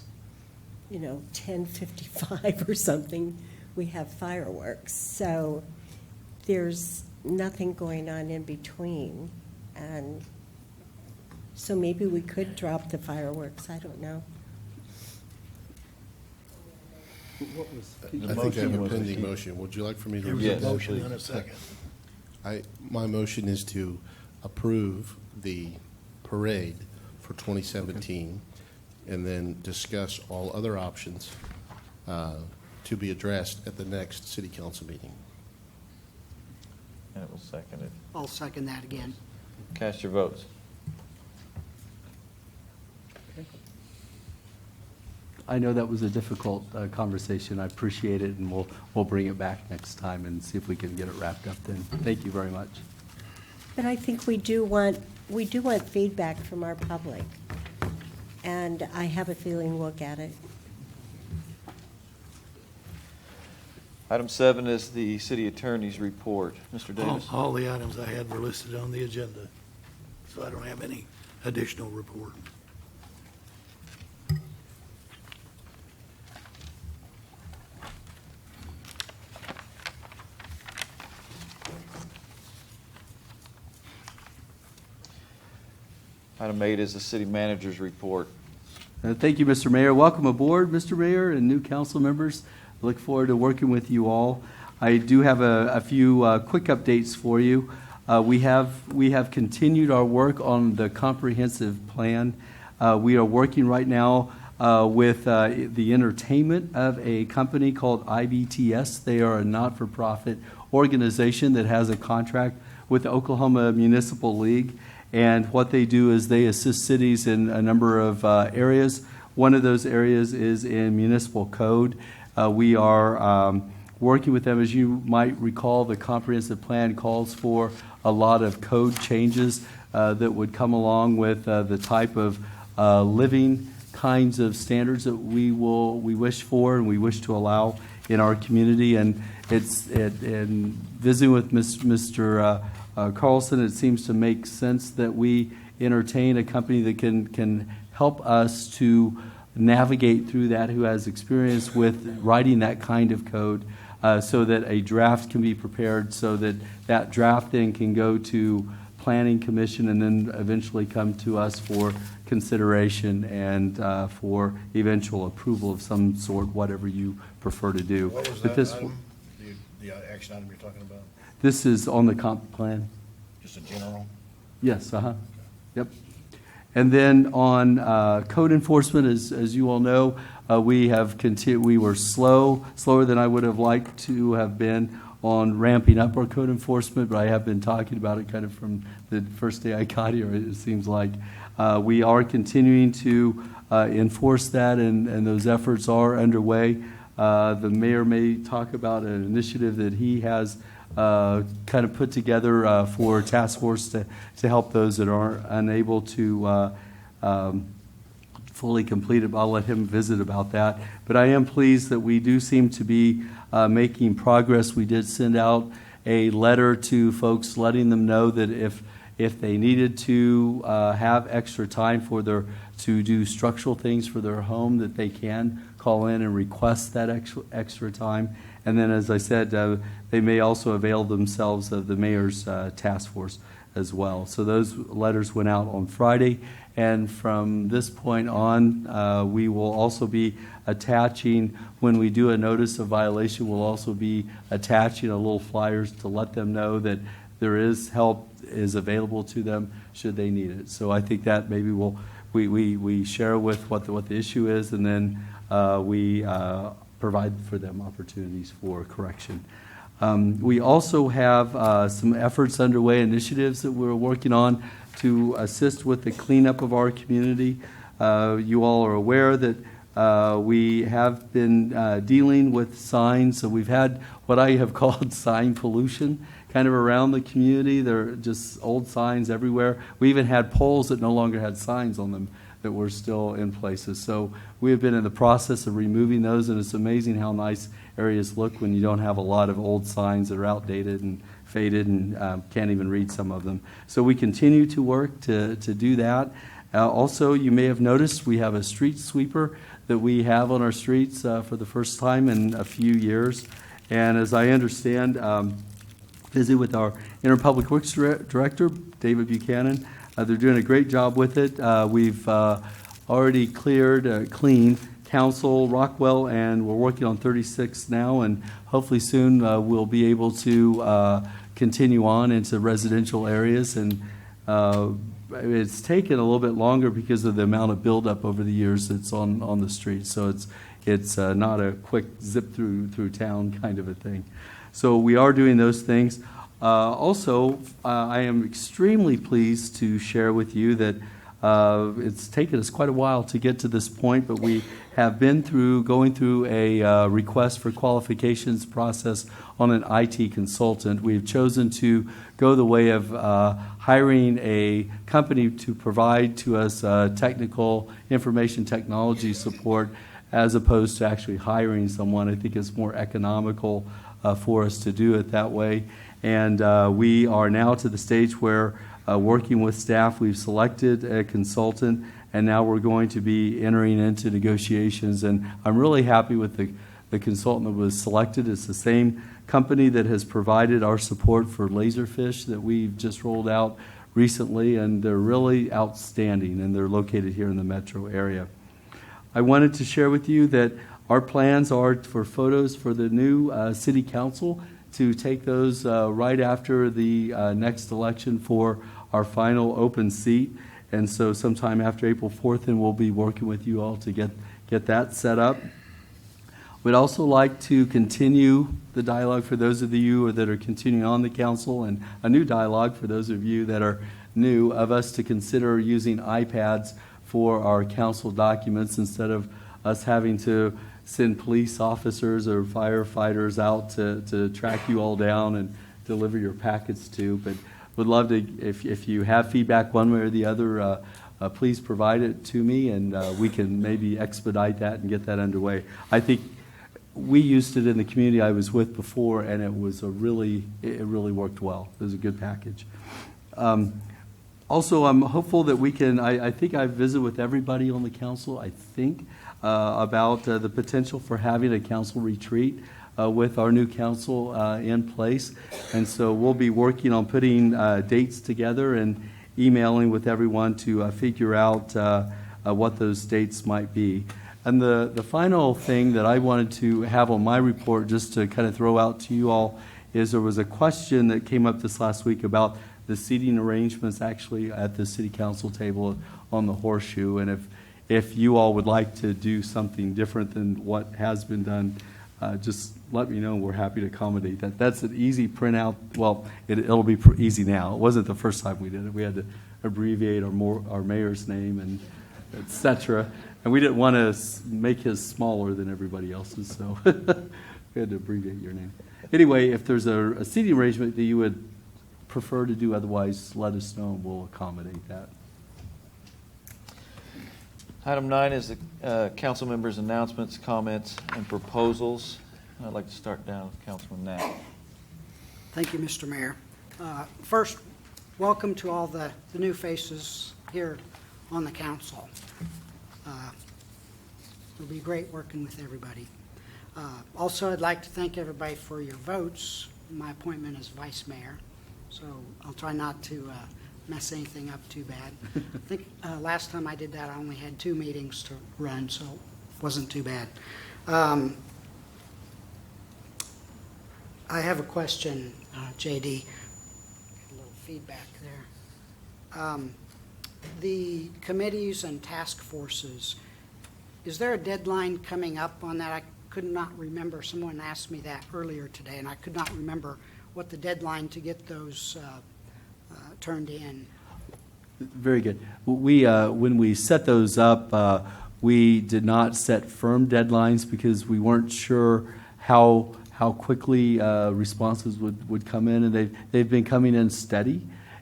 10:55 or something, we have fireworks. So there's nothing going on in between. And so maybe we could drop the fireworks, I don't know. I think I have a pending motion. Would you like for me to? There was read a that? motion and a second. My motion is to approve the parade for 2017 and then discuss all other options to be addressed at the next city council meeting. And it was seconded. I'll second that again. Cast your votes. I know that was a difficult conversation. I appreciate it, and we'll bring it back next time and see if we can get it wrapped up then. Thank you very much. But I think we do want feedback from our public. And I have a feeling we'll get it. Item 7 is the city attorney's report. Mr. Davis? All the items I had were listed on the agenda, so I don't have any additional report. Item 8 is the city manager's report. Thank you, Mr. Mayor. Welcome aboard, Mr. Mayor, and new council members. I look forward to working with you all. I do have a few quick updates for you. We have continued our work on the comprehensive plan. We are working right now with the entertainment of a company called IBTS. They are a not-for-profit organization that has a contract with the Oklahoma Municipal League. And what they do is they assist cities in a number of areas. One of those areas is in municipal code. We are working with them. As you might recall, the comprehensive plan calls for a lot of code changes that would come along with the type of living kinds of standards that we wish for and we wish to allow in our community. And in visiting with Mr. Carlson, it seems to make sense that we entertain a company that can help us to navigate through that, who has experience with writing that kind of code, so that a draft can be prepared, so that that draft then can go to Planning Commission and then eventually come to us for consideration and for eventual approval of some sort, whatever you prefer to do. What was But that this- item, the action item you're talking about? This is on the comp plan. Just a general? Yes, yep. And then on code enforcement, as you all know, we were slower than I would have liked to have been on ramping up our code enforcement, but I have been talking about it kind of from the first day I got here, it seems like. We are continuing to enforce that, and those efforts are underway. The mayor may talk about an initiative that he has kind of put together for task force to help those that are unable to fully complete it. I'll let him visit about that. But I am pleased that we do seem to be making progress. We did send out a letter to folks letting them know that if they needed to have extra time to do structural things for their home, that they can call in and request that extra time. And then, as I said, they may also avail themselves of the mayor's task force as well. So those letters went out on Friday, and from this point on, we will also be attaching, when we do a notice of violation, we'll also be attaching a little flyers to let them know that there is help is available to them should they need it. So I think that maybe we share with what the issue is, and then we provide for them opportunities for correction. We also have some efforts underway, initiatives that we're working on to assist with the cleanup of our community. You all are aware that we have been dealing with signs, so we've had what I have called sign pollution kind of around the community. There are just old signs everywhere. We even had poles that no longer had signs on them that were still in places. So we have been in the process of removing those, and it's amazing how nice areas look when you don't have a lot of old signs that are outdated and faded and can't even read some of them. So we continue to work to do that. Also, you may have noticed we have a street sweeper that we have on our streets for the first time in a few years. And as I understand, visit with our Interpublic Works Director, David Buchanan. They're doing a great job with it. We've already cleaned Council, Rockwell, and we're working on 36 now, and hopefully soon we'll be able to continue on into residential areas. And it's taken a little bit longer because of the amount of buildup over the years that's on the street. So it's not a quick zip through town kind of a thing. So we are doing those things. Also, I am extremely pleased to share with you that it's taken us quite a while to get to this point, but we have been going through a request for qualifications process on an IT consultant. We've chosen to go the way of hiring a company to provide to us technical information technology support as opposed to actually hiring someone. I think it's more economical for us to do it that way. And we are now to the stage where working with staff, we've selected a consultant, and now we're going to be entering into negotiations. And I'm really happy with the consultant that was selected. It's the same company that has provided our support for Laserfish that we've just rolled out recently, and they're really outstanding, and they're located here in the metro area. I wanted to share with you that our plans are for photos for the new city council to take those right after the next election for our final open seat. And so sometime after April 4th, and we'll be working with you all to get that set up. We'd also like to continue the dialogue for those of you that are continuing on the council, and a new dialogue for those of you that are new, of us to consider using iPads for our council documents instead of us having to send police officers or firefighters out to track you all down and deliver your packets to. But would love to, if you have feedback one way or the other, please provide it to me, and we can maybe expedite that and get that underway. I think we used it in the community I was with before, and it really worked well. It was a good package. Also, I'm hopeful that we can, I think I've visited with everybody on the council, I think, about the potential for having a council retreat with our new council in place. And so we'll be working on putting dates together and emailing with everyone to figure out what those dates might be. And the final thing that I wanted to have on my report, just to kind of throw out to you all, is there was a question that came up this last week about the seating arrangements actually at the city council table on the Horseshoe. And if you all would like to do something different than what has been done, just let me know. We're happy to accommodate that. That's an easy printout. Well, it'll be easy now. It wasn't the first time we did it. We had to abbreviate our mayor's name and et cetera. And we didn't want to make his smaller than everybody else's, so we had to abbreviate your name. Anyway, if there's a seating arrangement that you would prefer to do otherwise, let us know and we'll accommodate that. Item 9 is the council members' announcements, comments, and proposals. I'd like to start down with Councilman Knapp. Thank you, Mr. Mayor. First, welcome to all the new faces here on the council. It'll be great working with everybody. Also, I'd like to thank everybody for your votes. My appointment as vice mayor, so I'll try not to mess anything up too bad. I think last time I did that, I only had 2 meetings to run, so it wasn't too bad. I have a question, JD. A little feedback there. The committees and task forces, is there a deadline coming up on that? I could not remember, someone asked me that earlier today, and I could not remember what the deadline to get those turned in. Very good. When we set those up, we did not set firm deadlines because we weren't sure how quickly responses would come in, and they've been coming in steady.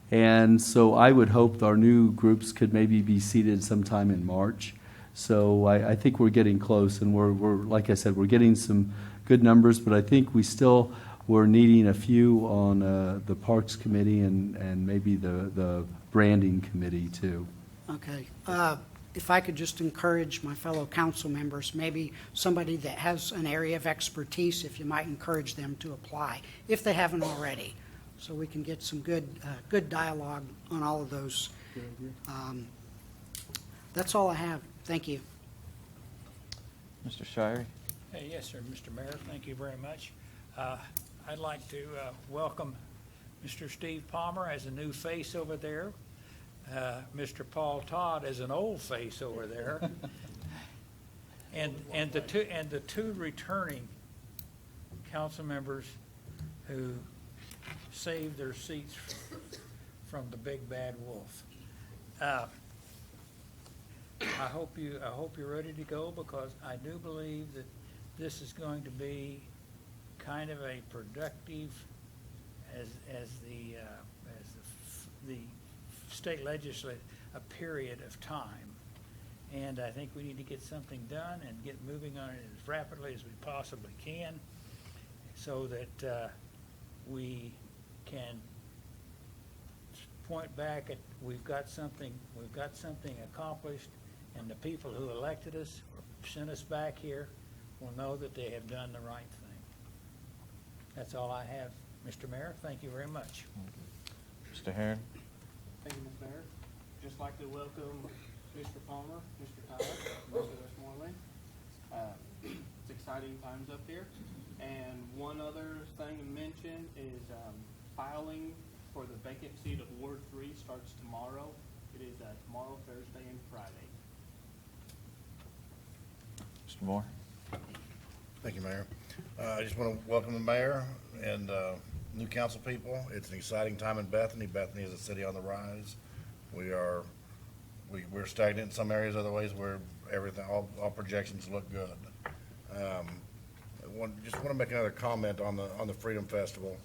And so I would hope our new groups could maybe be seated sometime in March. So I think we're getting close, and we're like I said, we're getting some good numbers, but I think we're needing a few on the Parks Committee and maybe the Branding Committee too. Okay. If I could just encourage my fellow council members, maybe somebody that has an area of expertise, if you might encourage them to apply, if they haven't already, so we can get some good dialogue on all of those. That's all I have. Thank you. Mr. Shirey? Hey, yes, sir, Mr. Mayor, thank you very much. I'd like to welcome Mr. Steve Palmer as a new face over there, Mr. Paul Todd as an old face over there, and the two returning council members who saved their seats from the big bad wolf. I hope you're ready to go, because I do believe that this is going to be kind of a productive as the state legislature, a period of time. And I think we need to get something done and get moving on it as rapidly as we possibly can, so that we can point back at we've got something accomplished, and the people who elected us or sent us back here will know that they have done the right thing. That's all I have, Mr. Mayor. Thank you very much. Mr. Herron? Thank you, Mr. Mayor. Just like to welcome Mr. Palmer, Mr. Todd, Mr. Westmoreland. It's exciting times up here. And one other thing to mention is filing for the vacant seat of Ward 3 starts tomorrow. It is tomorrow, Thursday, and Friday. Mr. Moore? Thank you, Mayor. I just want to welcome the mayor and new council people. It's an exciting time in Bethany. Bethany is a city on the rise. We're stagnant in some areas, other ways where everything, all projections look good. Just want to make another comment on the Freedom Festival.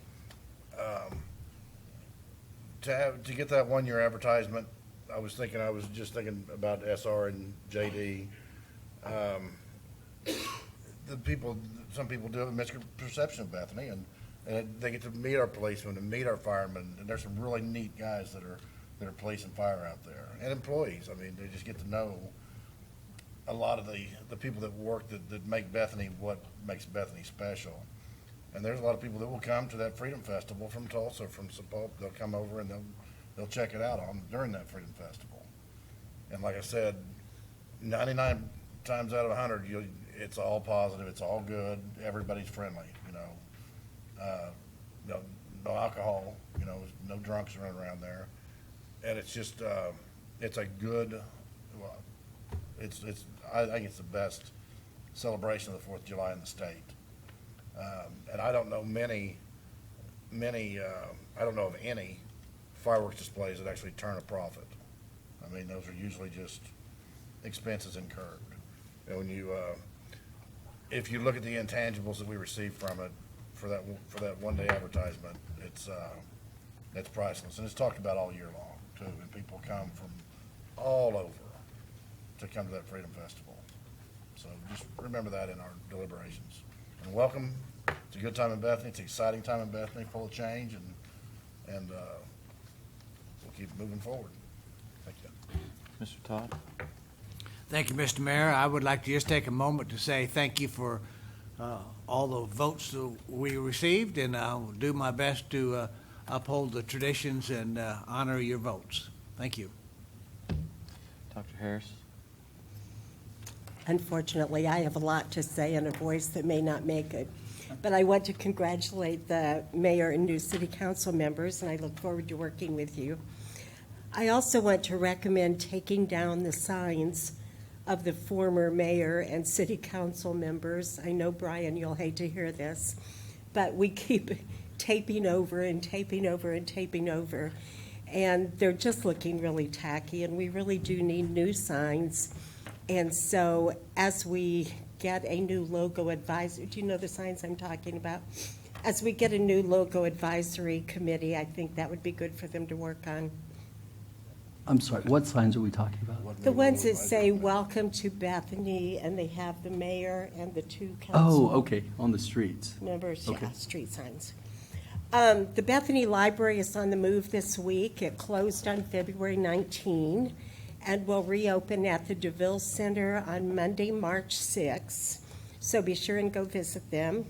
To get that 1-year advertisement, I was just thinking about SR and JD. Some people do have a misperception of Bethany, and they get to meet our policemen and meet our firemen, and there's some really neat guys that are policing fire out there, and employees. I mean, they just get to know a lot of the people that work that make Bethany what makes Bethany special. And there's a lot of people that will come to that Freedom Festival from Tulsa, from Sapulpa. They'll come over and they'll check it out during that Freedom Festival. And like I said, 99 times out of 100, it's all positive, it's all good, everybody's friendly, no alcohol, no drunks running around there. And it's just, it's a good, I think it's the best celebration of the 4th of July in the state. And I don't know I don't know of any fireworks displays that actually turn a profit. I mean, those are usually just expenses incurred. And when if you look at the intangibles that we receive from it, for that one-day advertisement, it's priceless. And it's talked about all year long, too. And people come from all over to come to that Freedom Festival. So just remember that in our deliberations. And welcome. It's a good time in Bethany. It's an exciting time in Bethany, full of change, and we'll keep moving forward. Thank you. Mr. Todd? Thank you, Mr. Mayor. I would like to just take a moment to say thank you for all the votes that we received, and I'll do my best to uphold the traditions and honor your votes. Thank you. Dr. Harris? Unfortunately, I have a lot to say in a voice that may not make it. But I want to congratulate the mayor and new city council members, and I look forward to working with you. I also want to recommend taking down the signs of the former mayor and city council members. I know, Brian, you'll hate to hear this, but we keep taping over and taping over and taping over, and they're just looking really tacky, and we really do need new signs. And so as we get a new logo advisor, do you know the signs I'm talking about? As we get a new logo advisory committee, I think that would be good for them to work on. I'm sorry, what signs are we talking about? The ones that say, "Welcome to Bethany," and they have the mayor and the two Oh, council okay, on the streets. members, Okay. yeah, street signs. The Bethany Library is on the move this week. It closed on February 19 and will reopen at the DeVille Center on Monday, March 6. So be sure and go visit them.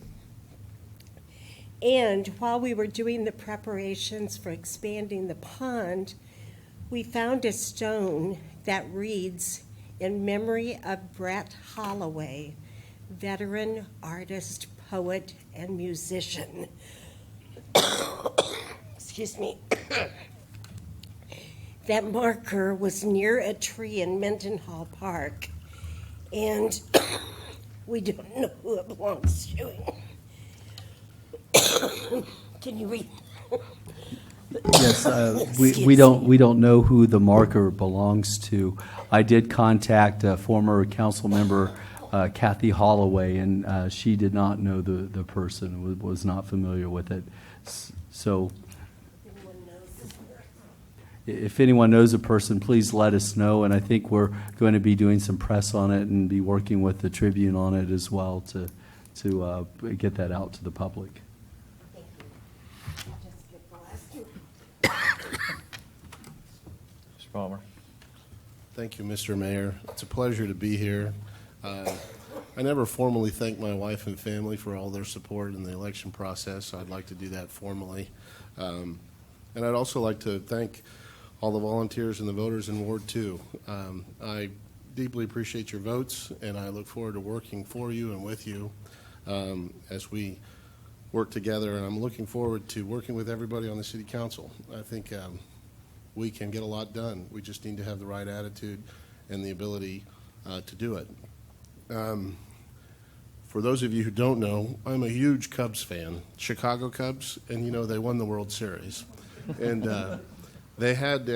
And while we were doing the preparations for expanding the pond, we found a stone that reads, "In memory of Brett Holloway, veteran artist, poet, and musician." Excuse me. That marker was near a tree in Mendenhall Park, and we don't know who it belongs to. Can you read? Yes, we don't know who the marker belongs to. I did contact former council member Kathy Holloway, and she did not know the person, was not familiar with it. So if anyone knows a person, please let us know, and I think we're going to be doing some press on it and be working with the Tribune on it as well to get that out to the public. Mr. Palmer. Thank you, Mr. Mayor. It's a pleasure to be here. I never formally thanked my wife and family for all their support in the election process, so I'd like to do that formally. And I'd also like to thank all the volunteers and the voters in Ward 2. I deeply appreciate your votes, and I look forward to working for you and with you as we work together. And I'm looking forward to working with everybody on the City Council. I think we can get a lot done. We just need to have the right attitude and the ability to do it. For those of you who don't know, I'm a huge Cubs fan, Chicago Cubs, and you know they won the World Series. And they had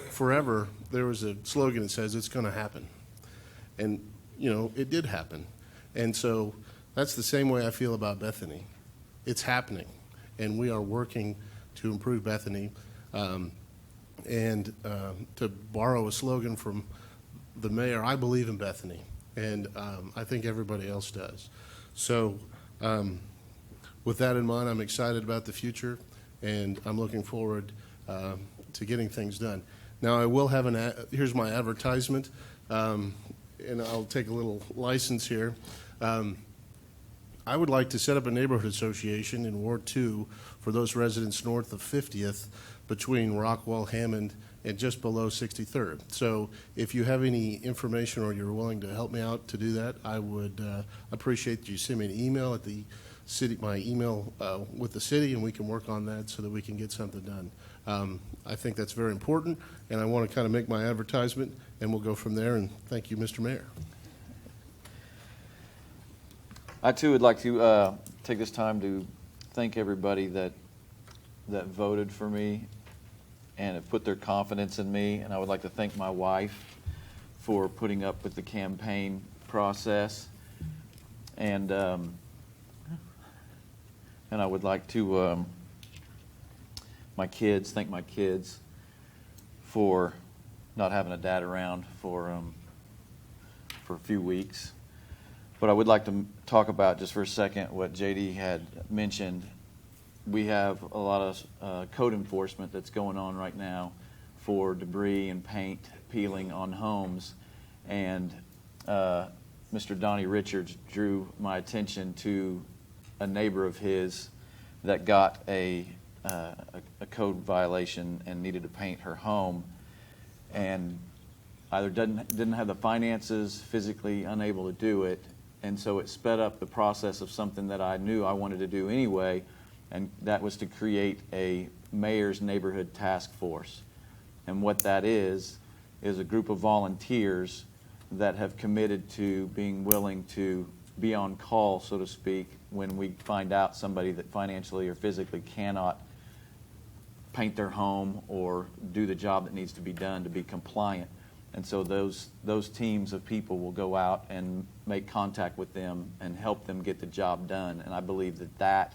forever, there was a slogan that says, "It's going to happen." And, you know, it did happen. And so that's the same way I feel about Bethany. It's happening, and we are working to improve Bethany. And to borrow a slogan from the mayor, I believe in Bethany, and I think everybody else does. So with that in mind, I'm excited about the future, and I'm looking forward to getting things done. Now, I will have here's my advertisement, and I'll take a little license here. I would like to set up a neighborhood association in Ward 2 for those residents north of 50th between Rockwell, Hammond, and just below 63rd. So if you have any information or you're willing to help me out to do that, I would appreciate you send me an email at the city, my email with the city, and we can work on that so that we can get something done. I think that's very important, and I want to kind of make my advertisement, and we'll go from there. And thank you, Mr. Mayor. I too would like to take this time to thank everybody that voted for me and have put their confidence in me. And I would like to thank my wife for putting up with the campaign process. And I would like to thank my kids for not having a dad around for a few weeks. But I would like to talk about just for a second what JD had mentioned. We have a lot of code enforcement that's going on right now for debris and paint peeling on homes. And Mr. Donnie Richards drew my attention to a neighbor of his that got a code violation and needed to paint her home, and either didn't have the finances, physically unable to do it, and so it sped up the process of something that I knew I wanted to do anyway, and that was to create a mayor's neighborhood task force. And what that is a group of volunteers that have committed to being willing to be on call, so to speak, when we find out somebody that financially or physically cannot paint their home or do the job that needs to be done to be compliant. And so those teams of people will go out and make contact with them and help them get the job done. And I believe that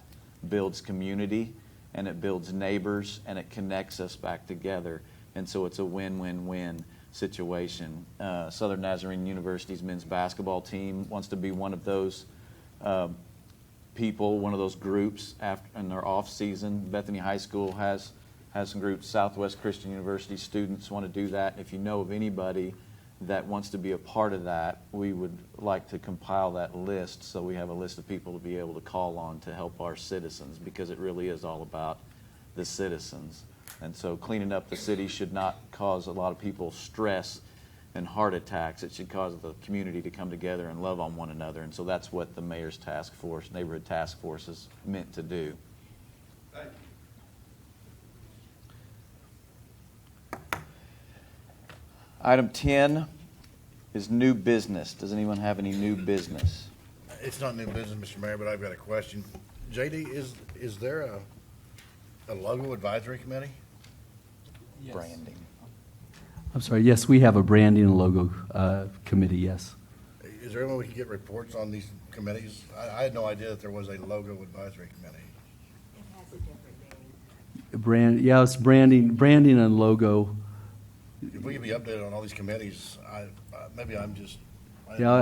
builds community, and it builds neighbors, and it connects us back together. And so it's a win-win-win situation. Southern Nazarene University's men's basketball team wants to be one of those people, one of those groups in their off season. Bethany High School has some groups. Southwest Christian University students want to do that. If you know of anybody that wants to be a part of that, we would like to compile that list so we have a list of people to be able to call on to help our citizens, because it really is all about the citizens. And so cleaning up the city should not cause a lot of people stress and heart attacks. It should cause the community to come together and love on one another. And so that's what the mayor's task force, neighborhood task force, is meant to do. Item 10 is new business. Does anyone have any new business? It's not new business, Mr. Mayor, but I've got a question. JD, is there a logo advisory committee? Yes. Branding. I'm sorry, yes, we have a branding and logo committee, yes. Is there any way we can get reports on these committees? I had no idea that there was a logo advisory committee. It has a different name. It's branding and logo. If we could be updated on all these committees, maybe I'm just. Yeah,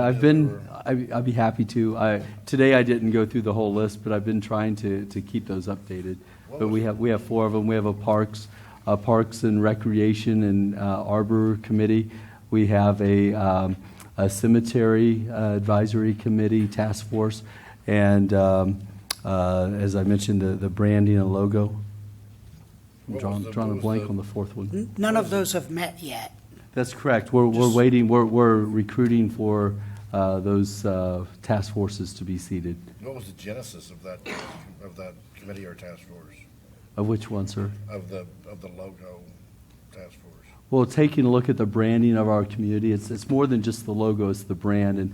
I'd be happy to. Today I didn't go through the whole list, but I've been trying to keep those updated. But we have 4 of them. We have a Parks and Recreation and Arbor Committee. We have a Cemetery Advisory Committee Task Force, and as I mentioned, the branding and logo. I'm drawing a blank on the 4th one. None of those have met yet. That's correct. We're waiting. We're recruiting for those task forces to be seated. What was the genesis of that committee or task force? Of which one, sir? Of the logo task force. Well, taking a look at the branding of our community, it's more than just the logo; it's the brand. And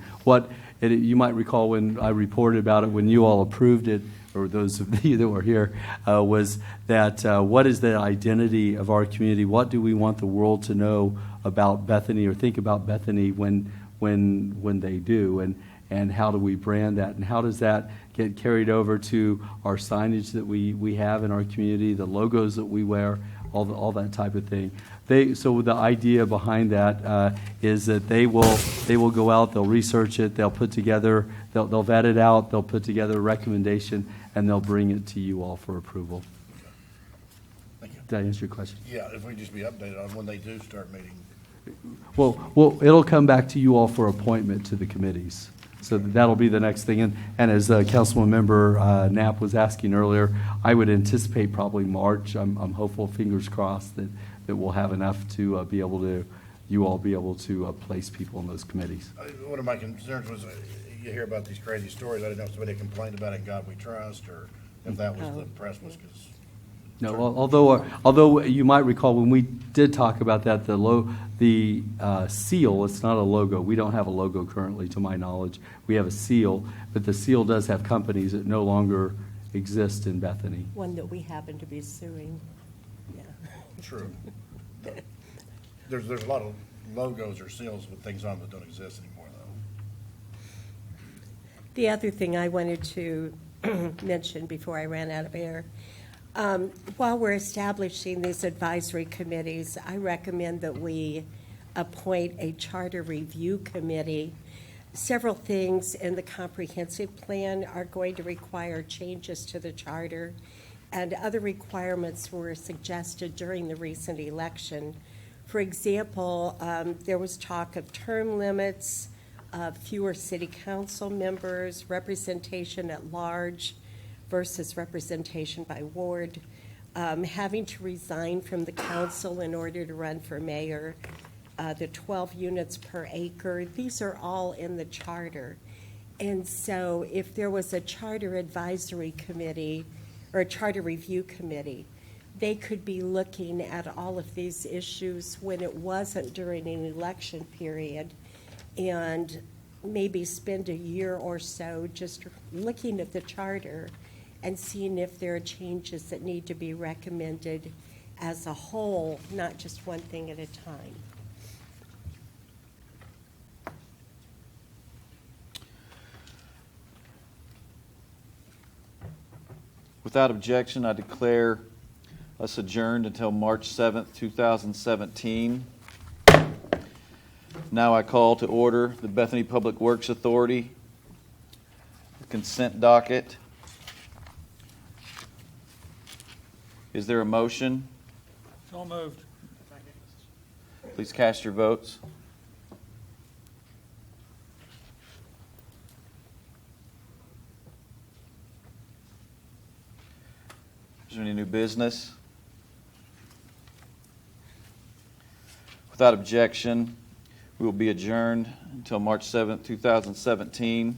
you might recall when I reported about it, when you all approved it, or those of you that were here, was that what is the identity of our community? What do we want the world to know about Bethany, or think about Bethany when they do? And how do we brand that? And how does that get carried over to our signage that we have in our community, the logos that we wear, all that type of thing? So the idea behind that is that they will go out, they'll research it, they'll put together, they'll vet it out, they'll put together a recommendation, and they'll bring it to you all for approval. Thank you. Did I answer your question? Yeah, if we just be updated on when they do start meeting. Well, it'll come back to you all for appointment to the committees. So that'll be the next thing. And as Councilman Member Knapp was asking earlier, I would anticipate probably March. I'm hopeful, fingers crossed, that we'll have enough to you all be able to place people in those committees. One of my concerns was you hear about these crazy stories. I didn't know if somebody complained about it in God We Trust, or if that was the press was because. No, although you might recall when we did talk about that, the seal, it's not a logo. We don't have a logo currently, to my knowledge. We have a seal, but the seal does have companies that no longer exist in Bethany. One that we happen to be suing. Yeah. True. There's a lot of logos or seals with things on that don't exist anymore, though. The other thing I wanted to mention before I ran out of air, while we're establishing these advisory committees, I recommend that we appoint a charter review committee. Several things in the comprehensive plan are going to require changes to the charter, and other requirements were suggested during the recent election. For example, there was talk of term limits, fewer city council members, representation at large versus representation by ward, having to resign from the council in order to run for mayor, the 12 units per acre. These are all in the charter. And so if there was a charter advisory committee or a charter review committee, they could be looking at all of these issues when it wasn't during an election period and maybe spend a year or so just looking at the charter and seeing if there are changes that need to be recommended as a whole, not just one thing at a time. Without objection, I declare us adjourned until March 7th, 2017. Now I call to order the Bethany Public Works Authority consent docket. Is there a motion? So moved. Please cast your votes. Is there any new business? Without objection, we will be adjourned until March 7th, 2017.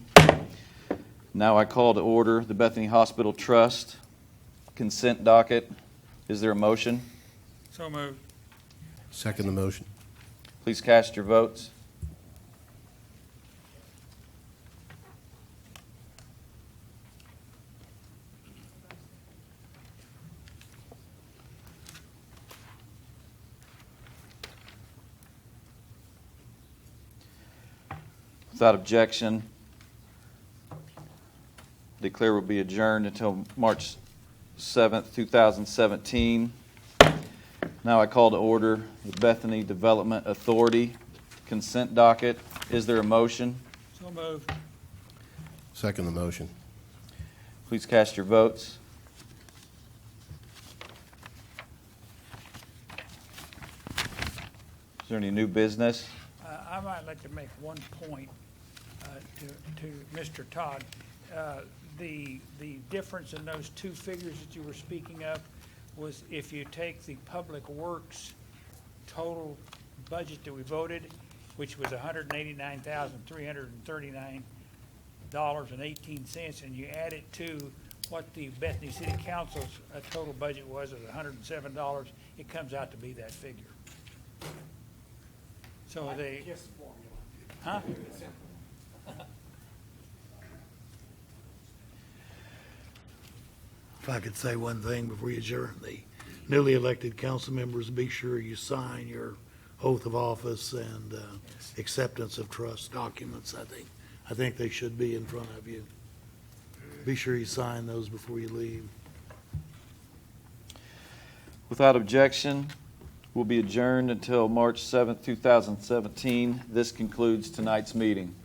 Now I call to order the Bethany Hospital Trust consent docket. Is there a motion? So moved. Second the motion. Please cast your votes. Without objection, declare will be adjourned until March 7th, 2017. Now I call to order the Bethany Development Authority consent docket. Is there a motion? So moved. Second the motion. Please cast your votes. Is there any new business? I might like to make one point to Mr. Todd. The difference in those two figures that you were speaking of was if you take the Public Works total budget that we voted, which was $189,339.18, and you add it to what the Bethany City Council's total budget was of $107, it comes out to be that figure. So they, huh? If I could say one thing before you adjourn, the newly elected council members, be sure you sign your oath of office and acceptance of trust documents. I think they should be in front of you. Be sure you sign those before you leave. Without objection, we'll be adjourned until March 7th, 2017. This concludes tonight's meeting.